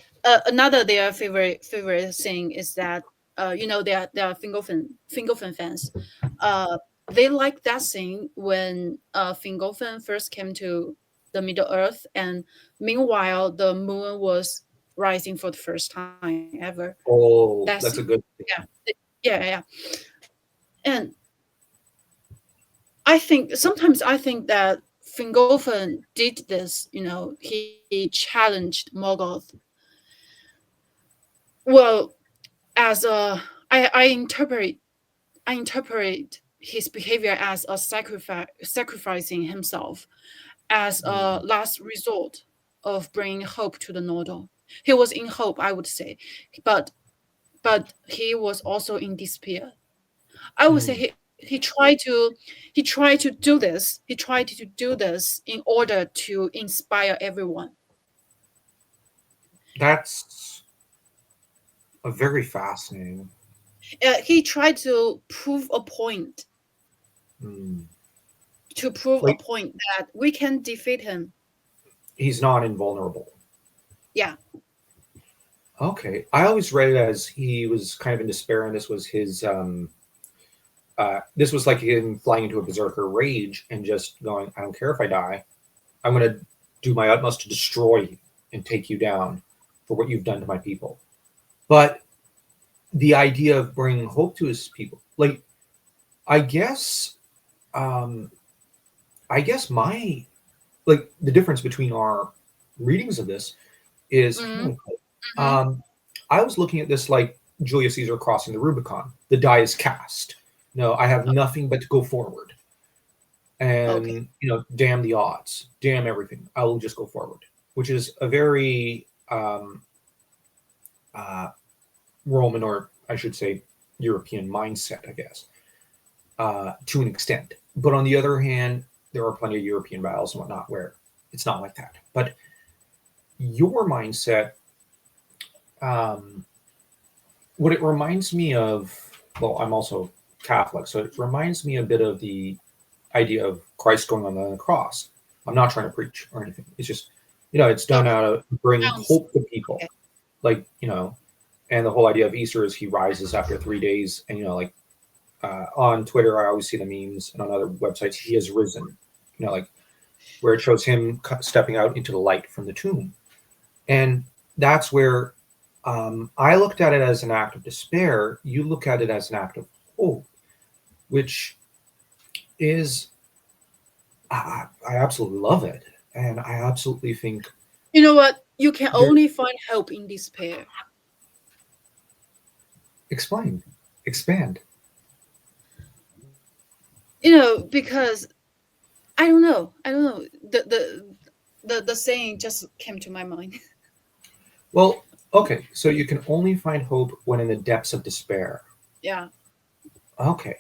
their favorite thing is that they are Fingolfin fans. Uh, they like that scene when Fingolfin first came to the Middle Earth, and meanwhile the moon was rising for the first time ever. That oh, scene, that's a good yeah, yeah. And sometimes I think that Fingolfin did this. He challenged Morgoth. Well, as a I interpret his behavior as a sacrificing himself as a mm, last resort of bringing hope to the Nordor. He was in hope, I would say, but he was also in despair. I would say mm. he tried to do this in order to inspire everyone. That's a very fascinating. He tried to prove a point Mm. to prove a Like point that we can defeat him. he's not invulnerable. Yeah. Okay, I always read it as he was kind of in despair, and this was his. This was like him flying into a berserker rage and just going, "I don't care if I die. I'm going to do my utmost to destroy you and take you down for what you've done to my people." But the idea of bringing hope to his people, like I guess, um, I guess my like the difference between our readings of this is Mm-hmm. Mm-hmm. um, I was looking at this like Julius Caesar crossing the Rubicon. The die is cast. No, I have nothing but to go forward, Okay. and damn the odds, damn everything. I will just go forward, which is a very uh, Roman, or I should say European mindset, I guess, to an extent. But on the other hand, there are plenty of European battles and whatnot where it's not like that. But your mindset, um, what it reminds me of, well, I'm also Catholic, so it reminds me a bit of the idea of Christ going on the cross. I'm not trying to preach or anything. It's just, it's done Okay. out of bring Sounds hope to people. okay. Like, and the whole idea of Easter is he rises after 3 days. And, like on Twitter, I always see the memes, and on other websites, he has risen, like where it shows him stepping out into the light from the tomb. And that's where I looked at it as an act of despair. You look at it as an act of hope, which is, I absolutely love it. And I absolutely think, You know what? You can there, only find hope in despair. explain, expand. Because I don't know. The saying just came to my mind. Well, okay, so you can only find hope when in the depths of despair. Yeah. Okay,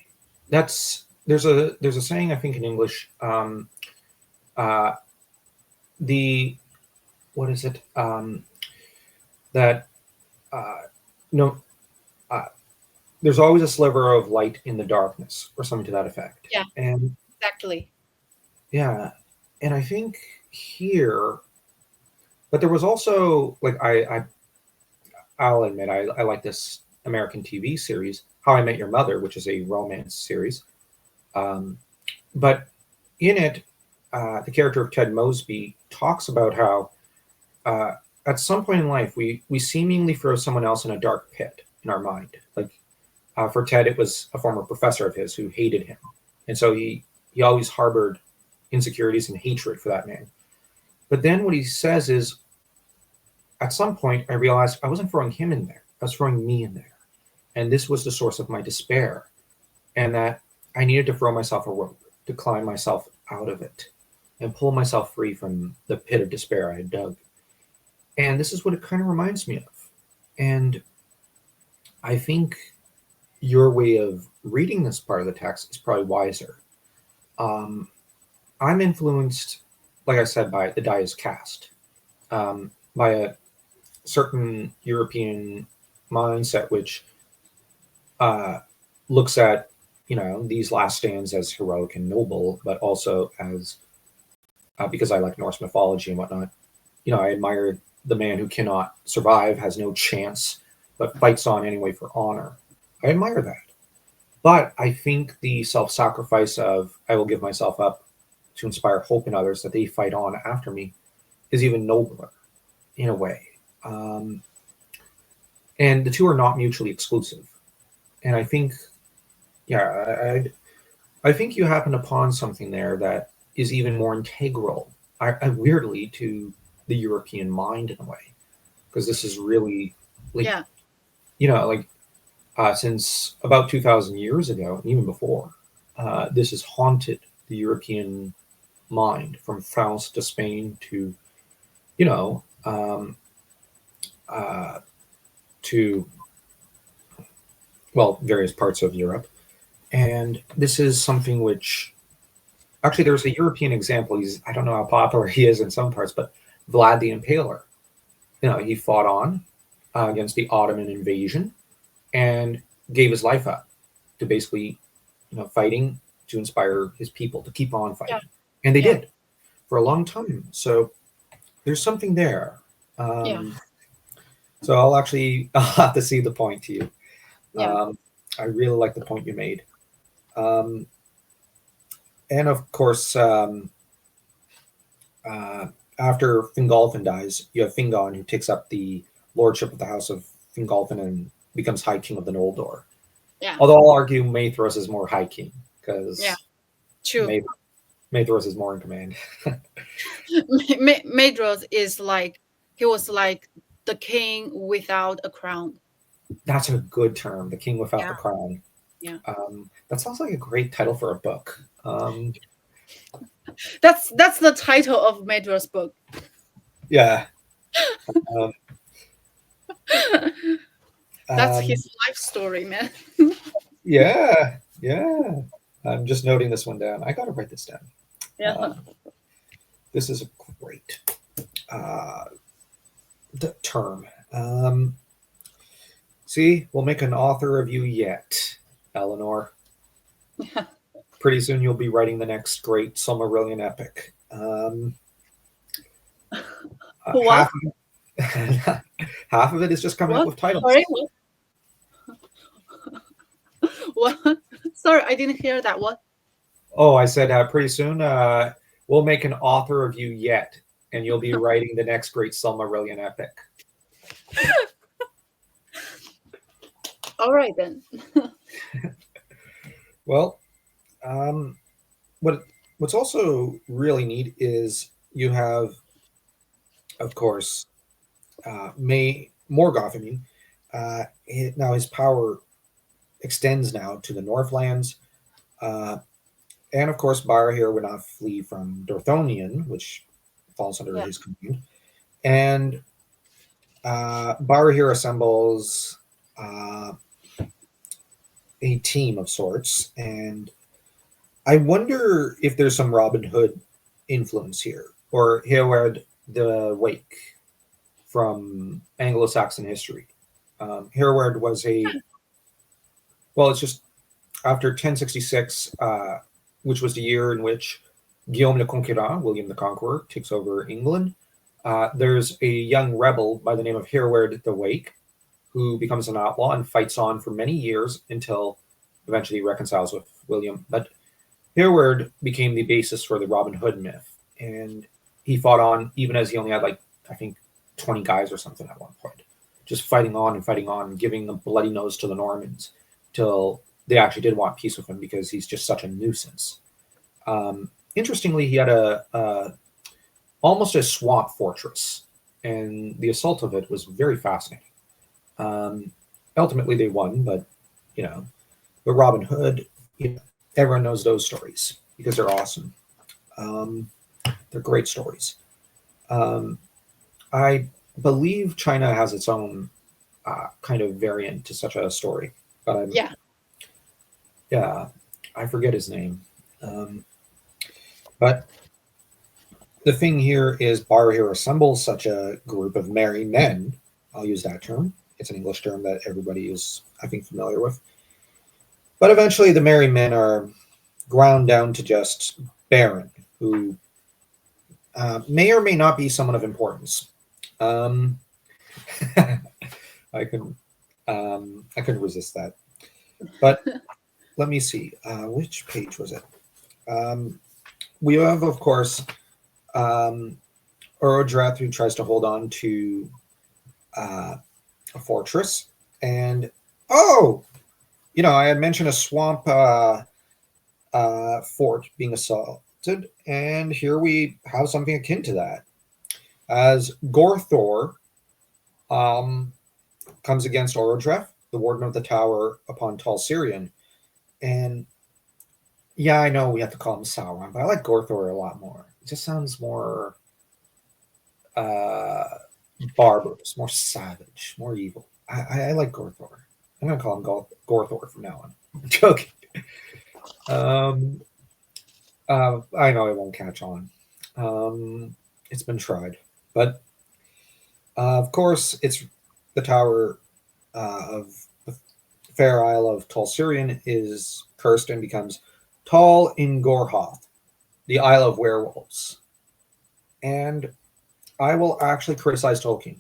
there's a saying I think in English. Uh, the what is it? That uh, no, uh, there's always a sliver of light in the darkness, or something to that effect. Yeah. And Exactly. yeah, and I think here, but there was also like I'll admit I like this American TV series, How I Met Your Mother, which is a romance series. Um, but in it, the character of Ted Mosby talks about how uh, at some point in life we seemingly throw someone else in a dark pit in our mind. Like for Ted, it was a former professor of his who hated him, and so he always harbored insecurities and hatred for that man. But then what he says is, at some point, I realized I wasn't throwing him in there; I was throwing me in there, and this was the source of my despair, and that I needed to throw myself a rope to climb myself out of it. and pull myself free from the pit of despair I had dug. And this is what it kind of reminds me of. And I think your way of reading this part of the text is probably wiser. Um, I'm influenced, like I said, by the die is cast, by a certain European mindset, which uh, looks at these last stands as heroic and noble, but also as because I like Norse mythology and whatnot. I admire the man who cannot survive, has no chance, but fights on anyway for honor. I admire that. But I think the self sacrifice of I will give myself up to inspire hope in others that they fight on after me is even nobler in a way. Um, and the two are not mutually exclusive. And I think, yeah, I think you happen upon something there that is even more integral, weirdly, to the European mind in a way, because this is really like Yeah. like since about 2,000 years ago, and even before, this has haunted the European mind from France to Spain to you know uh, to various parts of Europe, and this is something which actually there's a European example. I don't know how popular he is in some parts, but Vlad the Impaler. He fought on against the Ottoman invasion and gave his life up to basically, fighting to inspire his people to keep on Yeah. fighting. And they Yeah. did for a Yeah. long time. So there's something there. Yeah. So I'll have to see the point to you. Yeah. I really like the point you made. Um, and of course, uh, after Fingolfin dies, you have Fingon who takes up the lordship of the House of Fingolfin and becomes High King of the Noldor. Yeah. Although I'll argue Maethros is more High King Yeah. because True. Maethros is more in command. Medros is like he was like the king without a crown. That's a good term, the King Without Yeah. the Crown. Yeah. That sounds like a great title for a book. That's the title of Medros' book. Yeah. Um, That's um, his life story, man. yeah. Yeah. I'm just noting this one down. I got to write this down. Yeah. This is a great term. See, we'll make an author of you yet, Eleanor. Pretty soon you'll be writing the next great Silmarillion epic. What? Half of it is just coming up What? with titles. Sorry, what? Sorry, I didn't hear that. What? Oh, I said pretty soon we'll make an author of you yet, and you'll be writing the next great Silmarillion epic. All right then. Well, what's also really neat is you have, of course, Morgoth. I mean, now his power extends now to the Northlands, and of course, Barahir would not flee from Dorthonion, which falls under his command. And Barahir assembles a team of sorts, and I wonder if there's some Robin Hood influence here, or Hereward the Wake from Anglo-Saxon history. Hereward was it's just after 1066, which was the year in which Guillaume le Conquérant, William the Conqueror, takes over England. There's a young rebel by the name of Hereward the Wake who becomes an outlaw and fights on for many years until eventually he reconciles with William. But Hereward became the basis for the Robin Hood myth, and he fought on even as he only had I think 20 guys or something at one point, just fighting on, giving the bloody nose to the Normans till they actually did want peace with him because he's just such a nuisance. Interestingly, he had almost a swamp fortress, and the assault of it was very fascinating. Ultimately, they won, but Robin Hood, everyone knows those stories because they're awesome. They're great stories. Um, I believe China has its own kind of variant to such a story, but Yeah. yeah, I forget his name. Um, but the thing here is Bar here assembles such a group of merry men. I'll use that term. It's an English term that everybody is, I think, familiar with. But eventually, the merry men are ground down to just Baron, who may or may not be someone of importance. Um, I can I couldn't resist that. But let me see. Which page was it? Um, we have, of course, um, Urodreth, who tries to hold on to uh, a fortress, and oh, I had mentioned a swamp fort being assaulted, and here we have something akin to that, as Gorthor um, comes against Orodreth, the warden of the tower upon Tall Syrian, and yeah, I know we have to call him Sauron, but I like Gorthor a lot more. It just sounds more uh, barbarous, more savage, more evil. I like Gorthor. I'm gonna call him Gorthor from now on. I'm joking. Um, I know it won't catch on. It's been tried, but of course, it's the tower of the fair isle of Tall Syrian is cursed and becomes Tall in Gorhoth, the Isle of Werewolves. And I will actually criticize Tolkien.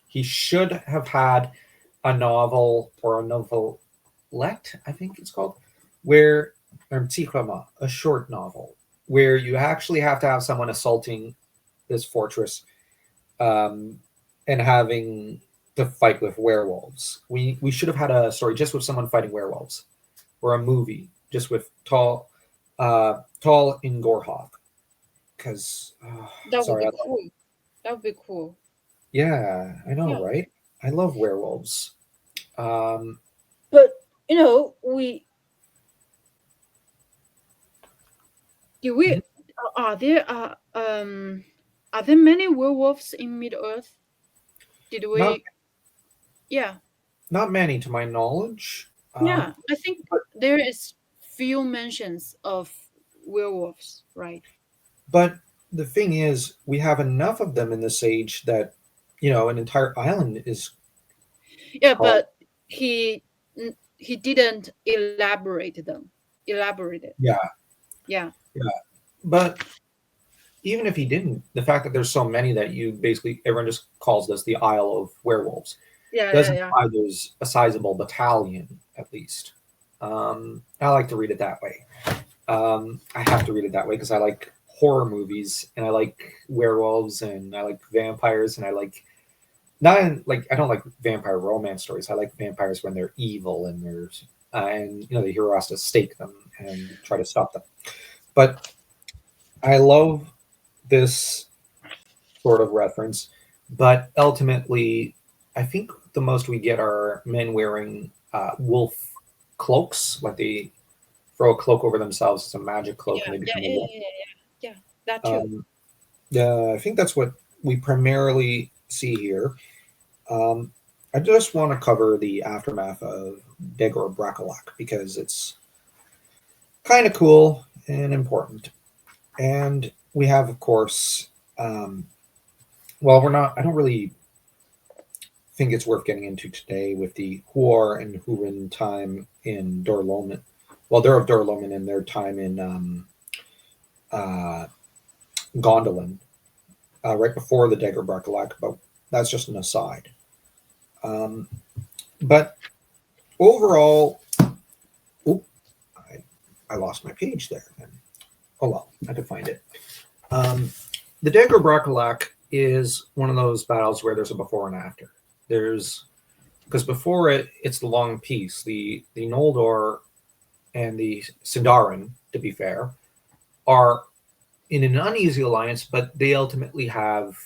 He should have had a novel or a novelette, I think it's called, where or a short novel, where you actually have to have someone assaulting this fortress um, and having to fight with werewolves. We should have had a story just with someone fighting werewolves, or a movie just with Tall in Gorhoth. Because That would sorry, be cool. That would be cool. yeah, I know, Yeah. right? I love werewolves. Um, But we do we are there many werewolves in Middle Earth? Did not we? Yeah. not many to my knowledge. Yeah. I think But there is few mentions of werewolves, right? but the thing is, we have enough of them in this age that an entire island is Yeah, called. but he didn't elaborate it. Yeah, Yeah. yeah. But even if he didn't, the fact that there's so many that you basically everyone just calls this the Isle of Werewolves Yeah, does yeah, yeah. imply there's a sizable battalion at least. I like to read it that way. I have to read it that way because I like horror movies and I like werewolves and I like vampires and I like not in, like I don't like vampire romance stories. I like vampires when they're evil and the hero has to stake them and try to stop them. But I love this sort of reference, but ultimately, I think the most we get are men wearing wolf cloaks, like they throw a cloak over themselves. It's a magic cloak, Yeah, and they yeah, become a yeah, wolf. yeah, yeah. Yeah, that too. Um, yeah, I think that's what we primarily see here. Um, I just want to cover the aftermath of Degor Brakalak because it's kind of cool and important. And we have, of course, um, well, we're not. I don't really think it's worth getting into today with the Huar and Hurin time in Dorloman. Well, they're of Dorloman in their time in uh, Gondolin, right before the Dagger Brakalak, but that's just an aside. Um, but overall, oop, I lost my page there. Oh well, I could find it. Um, the Dagger Brakalak is one of those battles where there's a before and after. There's because before it's the long peace. The Noldor and the Sindarin, to be fair, are in an uneasy alliance, but they ultimately have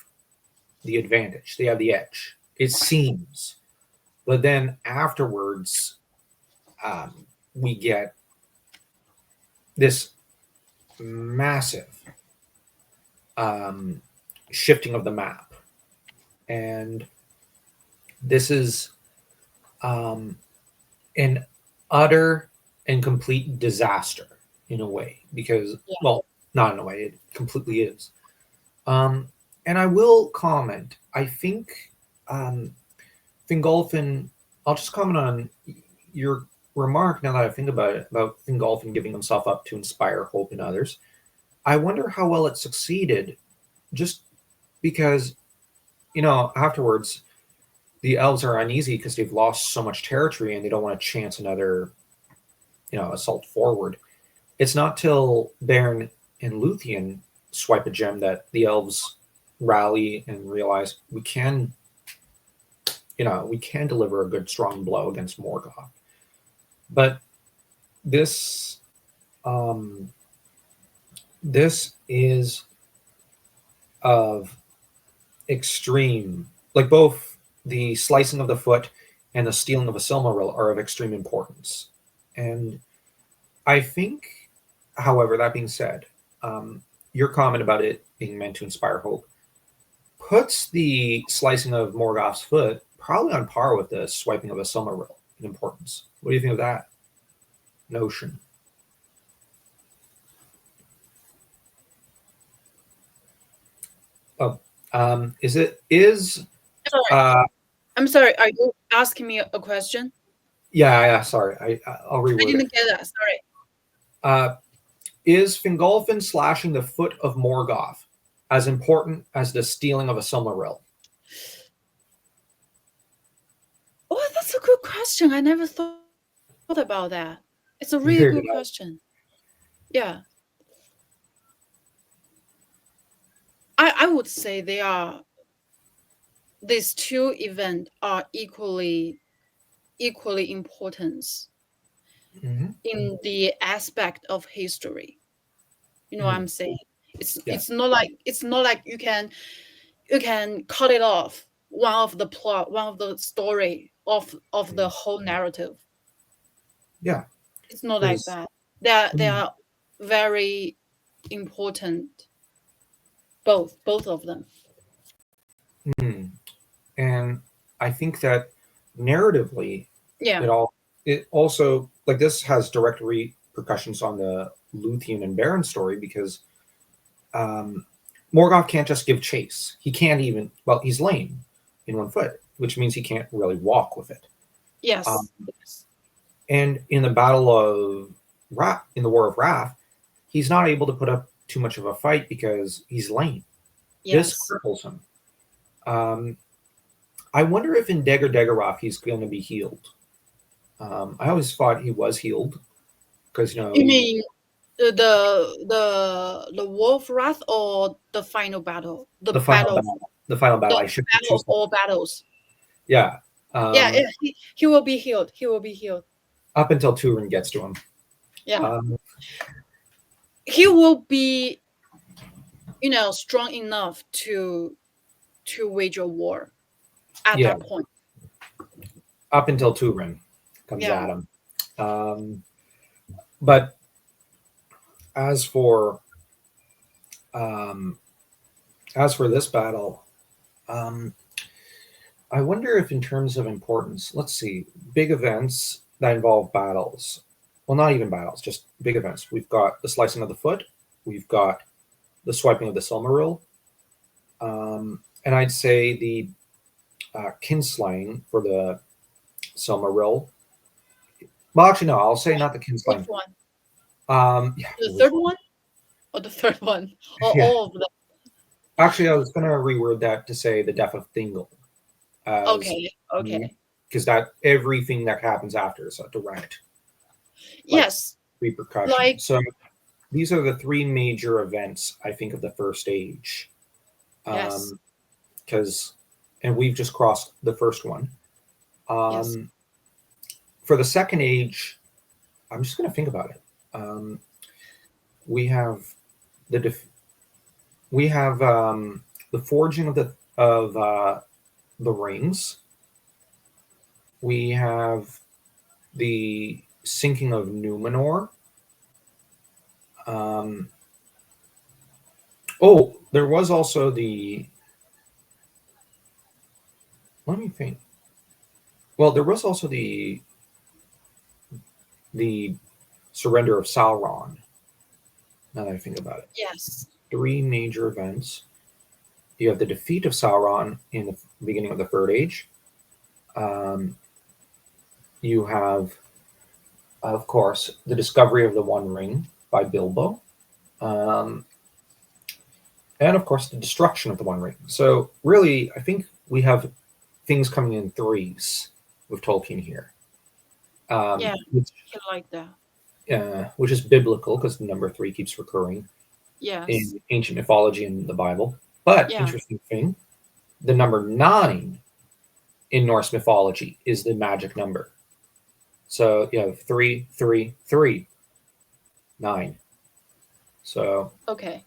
the advantage. They have the edge. It seems. But then afterwards, um, we get this massive um, shifting of the map, and this is um, an utter and complete disaster in a way because, Yeah. well, not in a way, it completely is. Um, and I will comment. I think um, Fingolfin. I'll just comment on your remark now that I think about it about Fingolfin giving himself up to inspire hope in others. I wonder how well it succeeded, just because afterwards the elves are uneasy because they've lost so much territory and they don't want to chance another assault forward. It's not till Baron and Luthien swipe a gem that the elves rally and realize we can deliver a good strong blow against Morgoth. But this um, this is of extreme, like both the slicing of the foot and the stealing of a Silmaril are of extreme importance. And I think, however, that being said, um, your comment about it being meant to inspire hope puts the slicing of Morgoth's foot probably on par with the swiping of a Silmaril in importance. What do you think of that notion? Oh, is Sorry. uh I'm sorry. Are you asking me a question? yeah, sorry, I'll I reword it. didn't get that. Sorry. Uh, is Fingolfin slashing the foot of Morgoth as important as the stealing of a Silmaril? Oh, that's a good question. I never thought about that. It's a really Neither good did I. question. Yeah. I would say these two events are equally important Mhm. in the aspect of history. You know what Mhm. I'm saying? It's Yeah. it's not like you can cut it off one of the plot, one of the story of the Mhm. whole narrative. Yeah. It's not like Because that. They are very important, both of them. and I think that narratively, Yeah. it also, like, this has direct repercussions on the Luthien and Baron story because um, Morgoth can't just give chase. He can't even. Well, he's lame in one foot, which means he can't really walk with it. Um, Yes. Yes. and in the battle of in the War of Wrath, he's not able to put up too much of a fight because he's lame. This Yes. cripples him. Um, I wonder if in Dagger Daggeroth he's going to be healed. I always thought he was healed because You mean the Wolf Wrath or the final battle? the final battle. The final battle. The I shifted battle two of steps. all battles. Yeah. Yeah, Um, he will be healed. He will be healed. up until Turin gets to him. Yeah. Um, He will be, strong enough to wage a war at yeah. that point. Up until Turin comes Yeah. at him. Um, but as for um, as for this battle, um, I wonder if, in terms of importance, let's see, big events that involve battles. Well, not even battles, just big events. We've got the slicing of the foot. We've got the swiping of the Silmaril. And I'd say the kinslaying for the Silmaril. Well, actually, no, I'll say not the Which kinslaying. one? Yeah, The which third one? one or the third one? Or Yeah. all of them? Actually, I was going to reword that to say the death of Thingol, as Okay. Okay. because that everything that happens after is a direct like Yes. repercussion. Like, So these are the three major events I think of the first age, yes. because and we've just crossed the first one. Yes. Um, for the second age, I'm just going to think about it. Um, we have the we have the forging of the rings. We have the sinking of Numenor. Um, Oh, there was also the. Let me think. Well, there was also the surrender of Sauron. Now that I think about it, Yes. three major events. You have the defeat of Sauron in the beginning of the Third Age. Um, you have, of course, the discovery of the One Ring by Bilbo, um, and of course, the destruction of the One Ring. So, really, I think we have things coming in threes with Tolkien here, Yeah, which, I like that. which is biblical because the number three keeps recurring in Yes. ancient mythology and the Bible. But Yeah. interesting thing, the number nine in Norse mythology is the magic number. So you have three, three, three, nine. So Okay.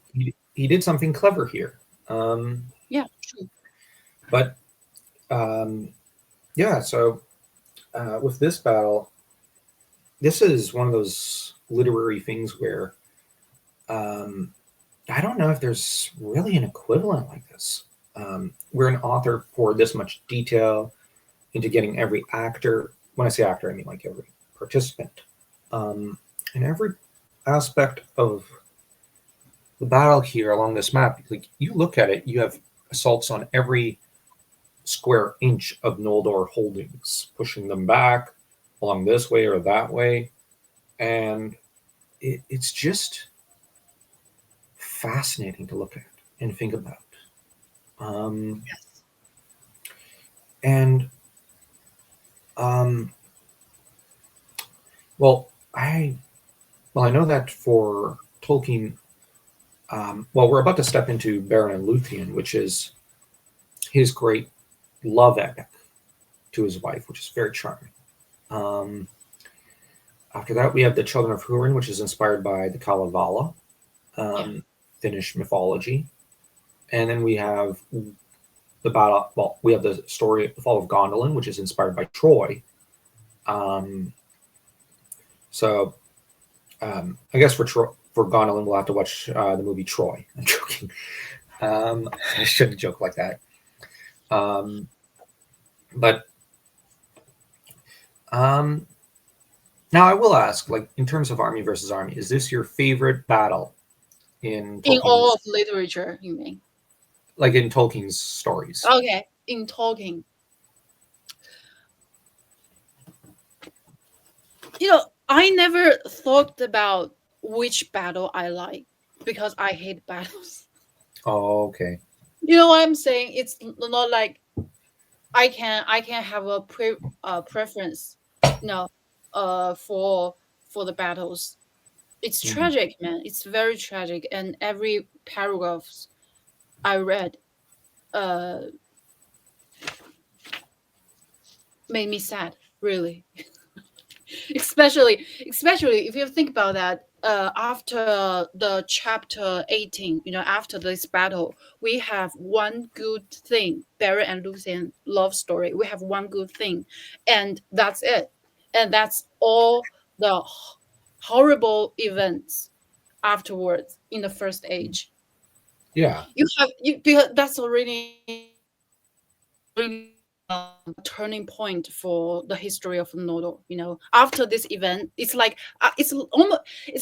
he did something clever here. Um, Yeah, true. but yeah, so with this battle, this is one of those literary things where um, I don't know if there's really an equivalent like this, where an author poured this much detail into getting every actor. When I say actor, I mean like every participant, um, and every aspect of the battle here along this map. Like you look at it, you have assaults on every square inch of Noldor holdings, pushing them back along this way or that way, and it's just fascinating to look at and think about. Um, Yes. and um, well, I know that for Tolkien, well, we're about to step into Beren and Luthien, which is his great love epic to his wife, which is very charming. Um, After that, we have the Children of Hurin, which is inspired by the Kalevala, Yeah. um, Finnish mythology, and then we have the battle. Well, we have the story, the fall of Gondolin, which is inspired by Troy. Um, so I guess for Gondolin, we'll have to watch the movie Troy. I'm joking. I shouldn't joke like that. Um, but um, now I will ask, like in terms of army versus army, is this your favorite battle in In all of Tolkien's, literature, you mean? like in Tolkien's stories? Okay. In talking, I never thought about which battle I like because I hate battles. Oh, okay. You know what I'm saying? It's not like I can have a preference. No, for the battles. It's Mhm. tragic, man. It's very tragic, and every paragraphs I read uh made me sad. Really, especially if you think about that. After the chapter 18, after this battle, we have one good thing. Barry and Lucian love story. We have one good thing, and that's it. And that's all the horrible events afterwards in the first age. Yeah, Because that's already turning point for the history of Nodo. After this event, it's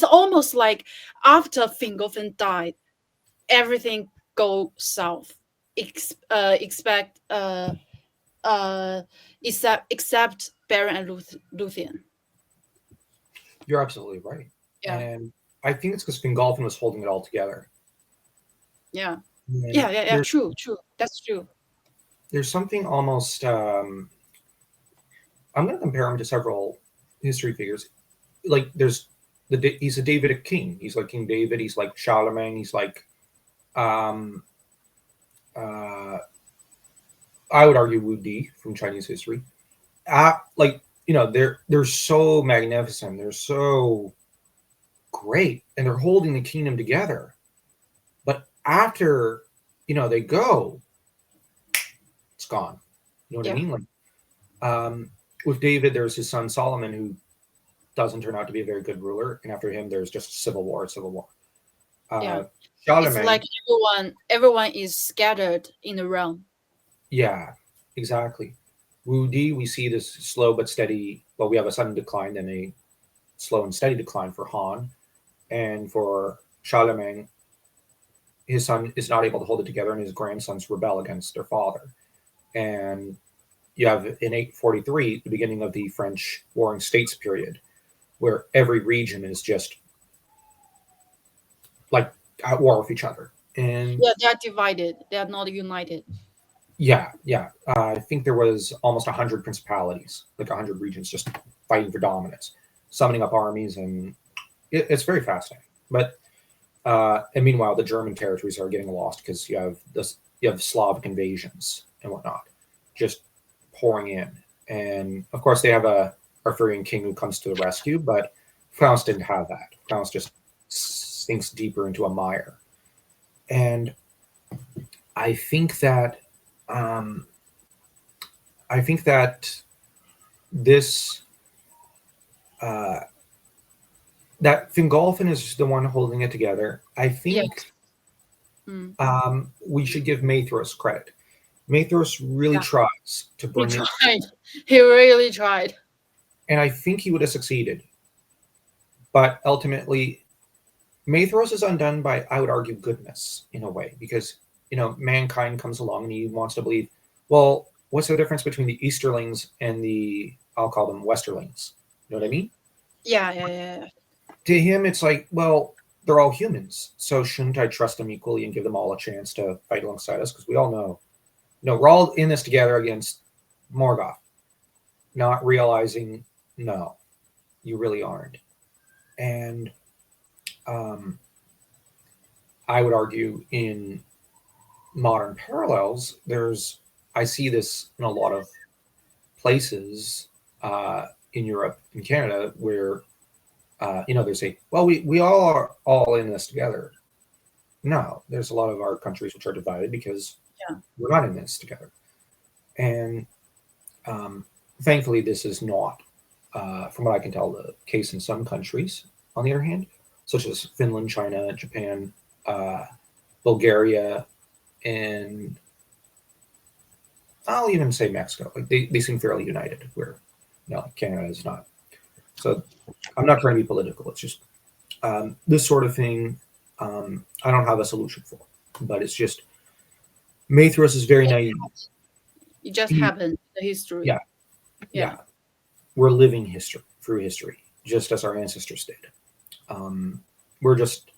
almost like after Fingolfin died, everything go south. Expect uh except Baron and Luthien. you're absolutely right. Yeah, And I think it's because Fingolfin was holding it all together. yeah, And yeah. True, true. That's true. there's something almost. I'm going to compare him to several history figures. Like he's a Davidic king. He's like King David. He's like Charlemagne. He's like um, uh, I would argue Wu Di from Chinese history. Like they're so magnificent. They're so great, and they're holding the kingdom together. But after they go, it's gone. You know what I Yeah, mean? Like um, with David, there's his son Solomon who doesn't turn out to be a very good ruler, and after him, there's just civil war, civil war. Yeah. Uh, It's like Charlemagne, everyone is scattered in the realm. yeah, exactly. Wu Di, we see this slow but steady. Well, we have a sudden decline, then a slow and steady decline for Han, and for Charlemagne, his son is not able to hold it together, and his grandsons rebel against their father. And you have in 843 the beginning of the French Warring States period, where every region is just like at war with each other. And Yeah, they are divided. They are not united. yeah, yeah, I think there was almost 100 principalities, like 100 regions, just fighting for dominance, summoning up armies, and it's very fascinating. But and meanwhile, the German territories are getting lost because you have Slavic invasions and whatnot, just pouring in. And of course, they have a Arthurian king who comes to the rescue, but France didn't have that. France just sinks deeper into a mire. And I think that um, I think that this uh, that Fingolfin is the one holding it together. I Yeah. think Mm. we should give Maethros credit. Maethros really Yeah. tries to He bring it, tried. He really tried. and I think he would have succeeded. But ultimately, Maethros is undone by, I would argue, goodness in a way, because mankind comes along and he wants to believe, well, what's the difference between the Easterlings and the, I'll call them Westerlings? You know what I mean? Yeah, yeah, yeah. To him, it's like, well, they're all humans, so shouldn't I trust them equally and give them all a chance to fight alongside us? Because we all know, we're all in this together against Morgoth, not realizing, no, you really aren't. And um, I would argue in modern parallels, I see this in a lot of places in Europe and Canada where they say, well, we all are all in this together. No, there's a lot of our countries which are divided because Yeah. we're not in this together. And um, thankfully, this is not, from what I can tell, the case in some countries. On the other hand, such as Finland, China, Japan, uh, Bulgaria, and I'll even say Mexico. Like they seem fairly united, where Canada is not. So I'm not trying to be political. It's just this sort of thing. I don't have a solution for, but it's just Maethros is very naive. It just He, happened. The history. yeah, Yeah. yeah. We're living history through history, just as our ancestors did. Um, we're just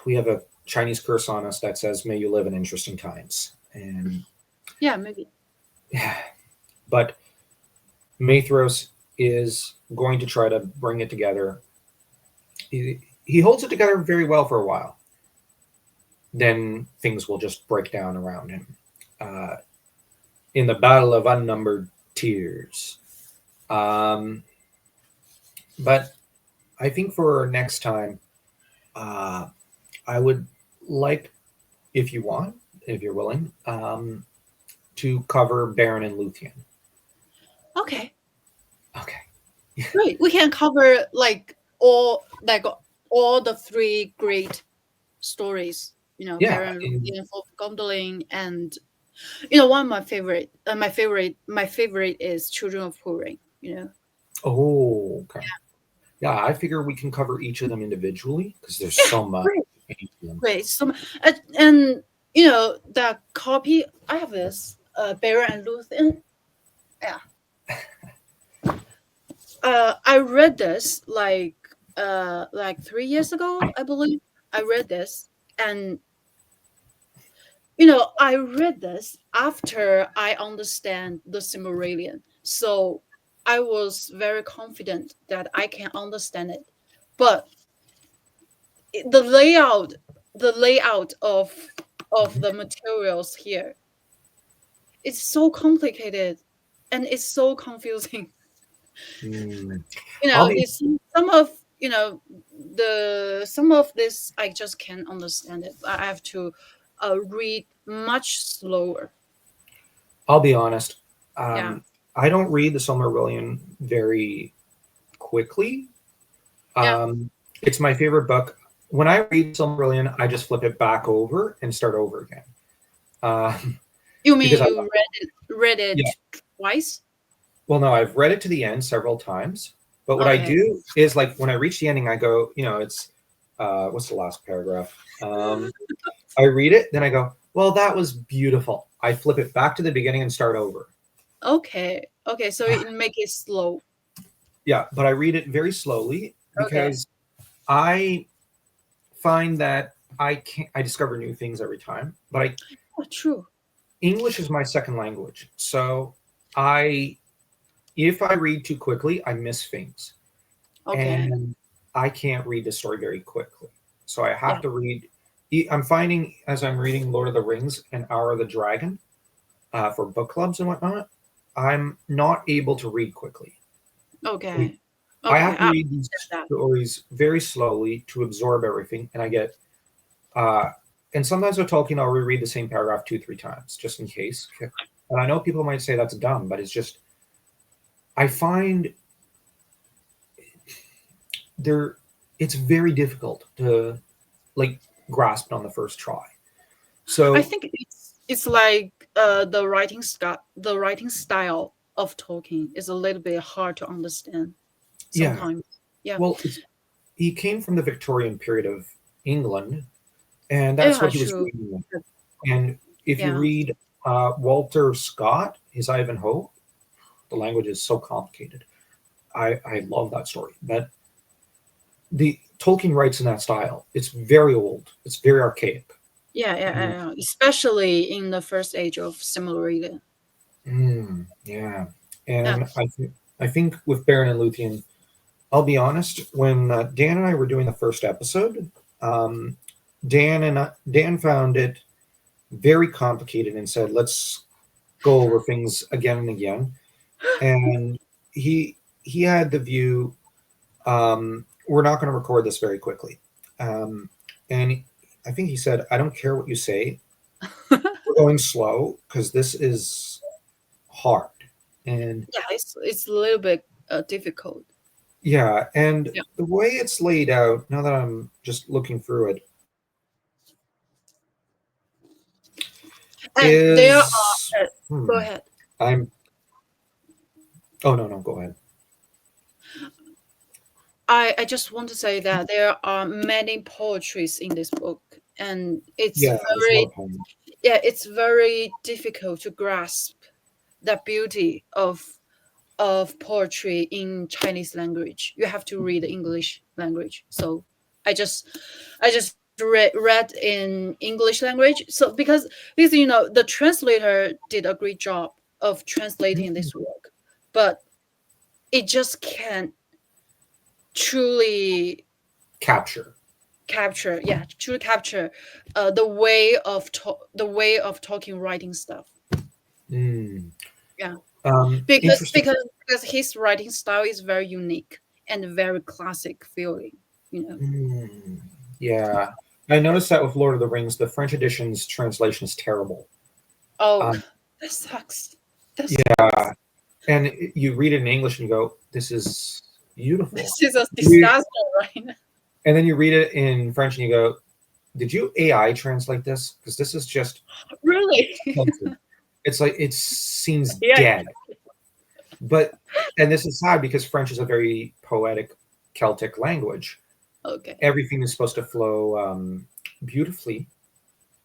we have a Chinese curse on us that says "May you live in interesting times," and Yeah, maybe. yeah, but Maethros is going to try to bring it together. He holds it together very well for a while. Then things will just break down around him. Uh, in the battle of unnumbered tears. Um, but I think for next time, uh, I would like, if you want, if you're willing, to cover Baron and Luthien. Okay. Okay. Great. We can cover all the three great stories. Yeah. Baron Luthien, Wolf Gondolin, and one of my favorite. My favorite is Children of Hurin. Oh, okay. Yeah, I figure we can cover each of them individually because there's so much. Great. Great. So, and the copy I have this Baron and Luthien. Yeah. I read this like 3 years ago, I believe. I read this, and I read this after I understand the Silmarillion, so I was very confident that I can understand it. But the layout of the materials here, it's so complicated, and it's so confusing. Mm. I'll be It's some of you know the some of this I just can't understand it. I have to read much slower. I'll be honest. Yeah. I don't read the Silmarillion very quickly. Yeah. Um, it's my favorite book. when I read Silmarillion, I just flip it back over and start over again. You Because mean I you read yeah, it twice? well, no, I've read it to the end several times. But what I Okay. do is like when I reach the ending, I go, it's what's the last paragraph? I read it, then I go, well, that was beautiful. I flip it back to the beginning and start over. Okay. Okay. So you make it slow. Yeah, but I read it very slowly Okay. because I find that I discover new things every time. But Oh, true. English is my second language, so I if I read too quickly, I miss things, Okay. and I can't read the story very quickly. So I have Yeah. to read. I'm finding as I'm reading Lord of the Rings and Hour of the Dragon for book clubs and whatnot, I'm not able to read quickly. Okay. I Okay. have to I read these understand that. stories very slowly to absorb everything, and I get uh, and sometimes with Tolkien, I'll reread the same paragraph two, three times just in case. And I know people might say that's dumb, but it's just I find there it's very difficult to like grasp it on the first try. I So think it's like the writing style of Tolkien is a little bit hard to understand yeah, sometimes. Yeah. well, he came from the Victorian period of England, and that's Yeah, what he was true. reading. And if you Yeah. read Walter Scott, his Ivanhoe, the language is so complicated. I love that story. But the Tolkien writes in that style. It's very old. It's very archaic. Yeah, yeah, And, yeah. Especially in the first age of Silmarillion. yeah, Yeah. and I think with Baron and Luthien, I'll be honest. When Dan and I were doing the first episode, um, Dan found it very complicated and said, "Let's go over things again and again." And he had the view, we're not going to record this very quickly. And I think he said, I don't care what you say. We're going slow because this is hard. And Yeah, it's a little bit difficult. yeah, and Yeah. the way it's laid out, now that I'm just looking through it, And there are is go ahead. I'm oh no, go ahead. I just want to say that there are many poetries in this book, and Yeah, there's a lot of poems. it's very difficult to grasp the beauty of poetry in Chinese language. You have to read the English language. So I just read in English language. So because the translator did a great job of translating this work, but it just can't truly Capture. truly capture the way of talking writing stuff. Mm. Yeah, Interesting. because his writing style is very unique and very classic feeling. Mm. Yeah, I noticed that with Lord of the Rings, the French edition's translation is terrible. Oh, Um, that sucks. That yeah, sucks. and you read it in English and you go, "This is beautiful." This is a You, disaster, right? and then you read it in French and you go, "Did you AI translate this? Because this is just Really? tilted. It's like it seems Yeah. dead." But and this is sad because French is a very poetic Celtic language. Okay. Everything is supposed to flow beautifully.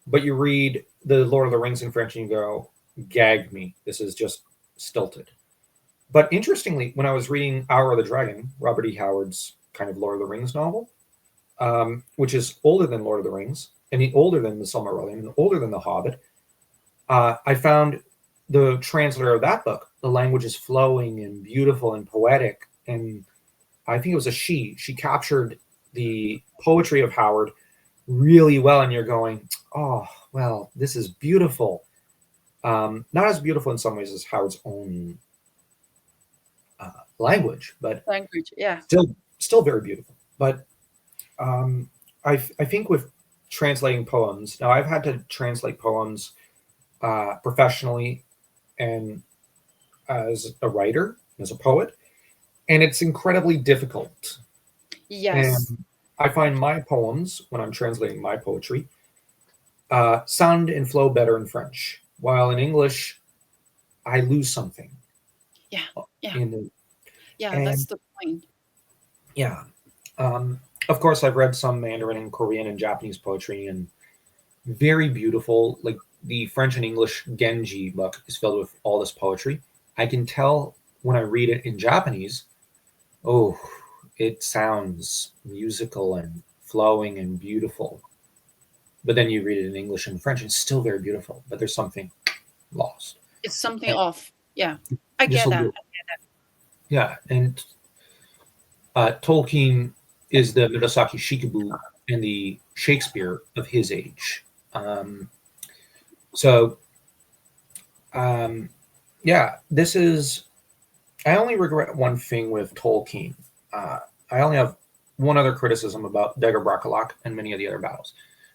But you read the Lord of the Rings in French and you go, "Gag me. This is just stilted." But interestingly, when I was reading Hour of the Dragon, Robert E. Howard's kind of Lord of the Rings novel, which is older than Lord of the Rings, and older than the Silmarillion, and older than the Hobbit, I found the translator of that book, the language is flowing and beautiful and poetic. And I think it was a she. She captured the poetry of Howard really well. And you're going, oh, well, this is beautiful. Not as beautiful in some ways as Howard's own language, but Language. Yeah. still very beautiful. But um, I think with translating poems, now I've had to translate poems professionally and as a writer, as a poet, and it's incredibly difficult. Yes. And I find my poems, when I'm translating my poetry, sound and flow better in French, while in English, I lose something. Yeah, yeah, In the, yeah. That's and the point. yeah, of course, I've read some Mandarin and Korean and Japanese poetry, and very beautiful. Like the French and English Genji book is filled with all this poetry. I can tell when I read it in Japanese, oh, it sounds musical and flowing and beautiful. But then you read it in English and French, and it's still very beautiful, but there's something lost. It's something And off. Yeah, I just get a that. little, yeah. And Tolkien is the Murasaki Shikibu and the Shakespeare of his age. Um, so, um, yeah, this is. I only regret one thing with Tolkien. Uh, I only have one other criticism about Dagger Brackalach and many of the other battles.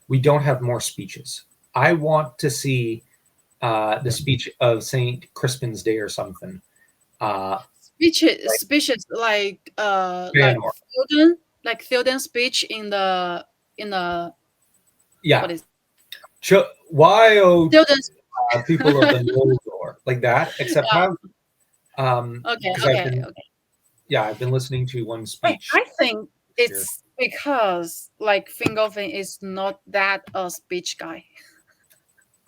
We don't have more speeches. I want to see the speech of Saint Crispin's Day or something. Uh, like Speeches like Feanor. Theoden speech in the Yeah. what is Why, oh, Theoden's people of the Noldor, like that. Except yeah. have Okay, because okay, okay. I've been listening to one speech I think this year. it's because like Fingolfin is not that a speech guy.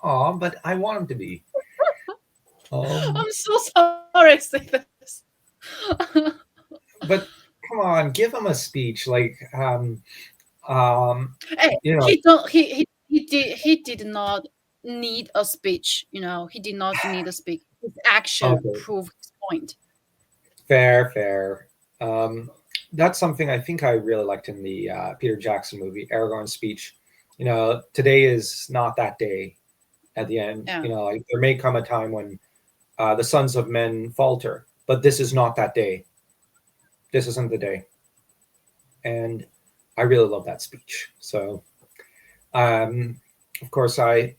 Aw, but I want him to be. Um, I'm so sorry to say this. but come on, give him a speech. Um, Hey, you know, he don't he did not need a speech, you know. He did not need a speech. His action okay, proved his point. fair, fair. Um, that's something I think I really liked in the Peter Jackson movie, Aragorn's speech. Today is not that day. At the end, Yeah. like there may come a time when the sons of men falter, but this is not that day. This isn't the day. And I really love that speech. So, um, of course, I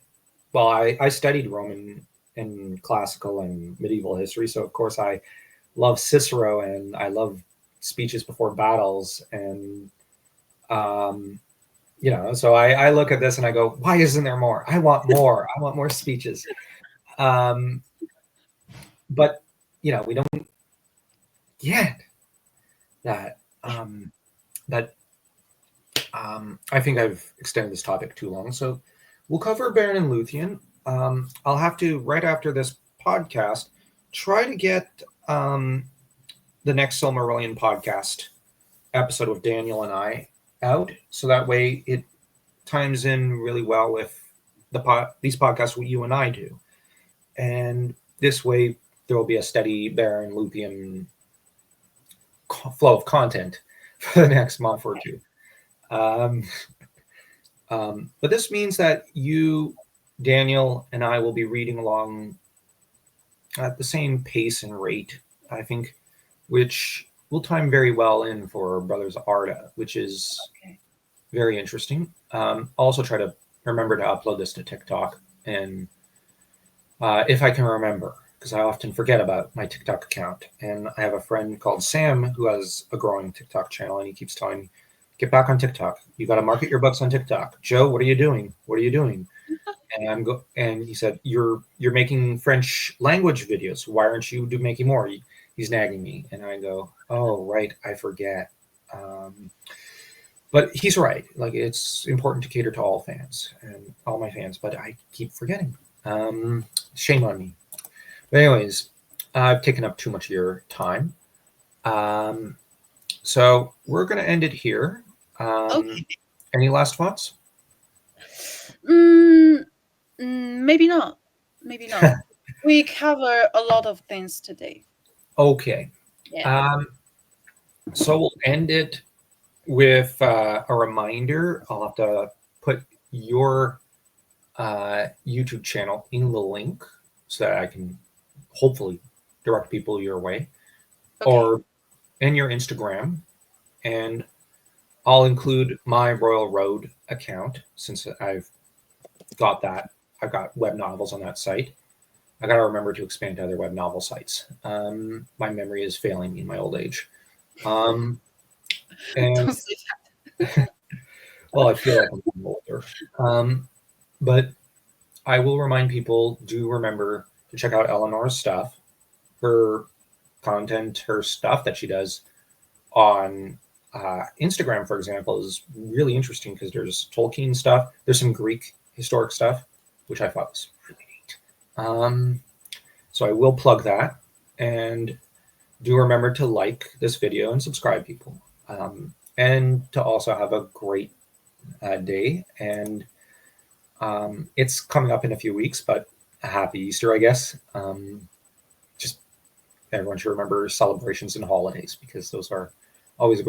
studied Roman and classical and medieval history. So, of course, I love Cicero and I love speeches before battles. And, so I look at this and I go, why isn't there more? I want more. I want more speeches. Um, but, we don't get that. But I think I've extended this topic too long. So we'll cover Baron and Luthien. I'll have to, right after this podcast, try to get the next Silmarillion podcast episode with Daniel and I out. So that way it times in really well with these podcasts what you and I do. And this way there will be a steady Baron Luthien flow of content for the next month or two. But this means that you, Daniel, and I will be reading along at the same pace and rate, I think, which will time very well in for Brothers Arda, which is very interesting. I'll also try to remember to upload this to TikTok, and if I can remember, because I often forget about my TikTok account. And I have a friend called Sam who has a growing TikTok channel, and he keeps telling me, get back on TikTok. You got to market your books on TikTok. Joe, what are you doing? What are you doing? And he said, you're making French language videos. Why aren't you making more? He's nagging me, and I go, oh right, I forget. But he's right. Like, it's important to cater to all fans and all my fans, but I keep forgetting. Shame on me. But anyways, I've taken up too much of your time. So we're going to end it here. Okay. Any last thoughts? Maybe not. Maybe not. We cover a lot of things today. Okay. Yeah. So we'll end it with a reminder. I'll have to put your YouTube channel in the link so that I can hopefully direct people your way, Okay. or in your Instagram. And I'll include my Royal Road account since I've got that. I've got web novels on that site. I got to remember to expand to other web novel sites. My memory is failing me in my old age. And Don't say that. Well, I feel like I'm getting older. But I will remind people, do remember to check out Eleanor's stuff, her content, her stuff that she does on Instagram, for example, is really interesting because there's Tolkien stuff. There's some Greek historic stuff, which I thought was really neat. So I will plug that. And do remember to like this video and subscribe, people. And to also have a great day. And it's coming up in a few weeks, but a happy Easter, I guess. Just everyone should remember celebrations and holidays because those are always a great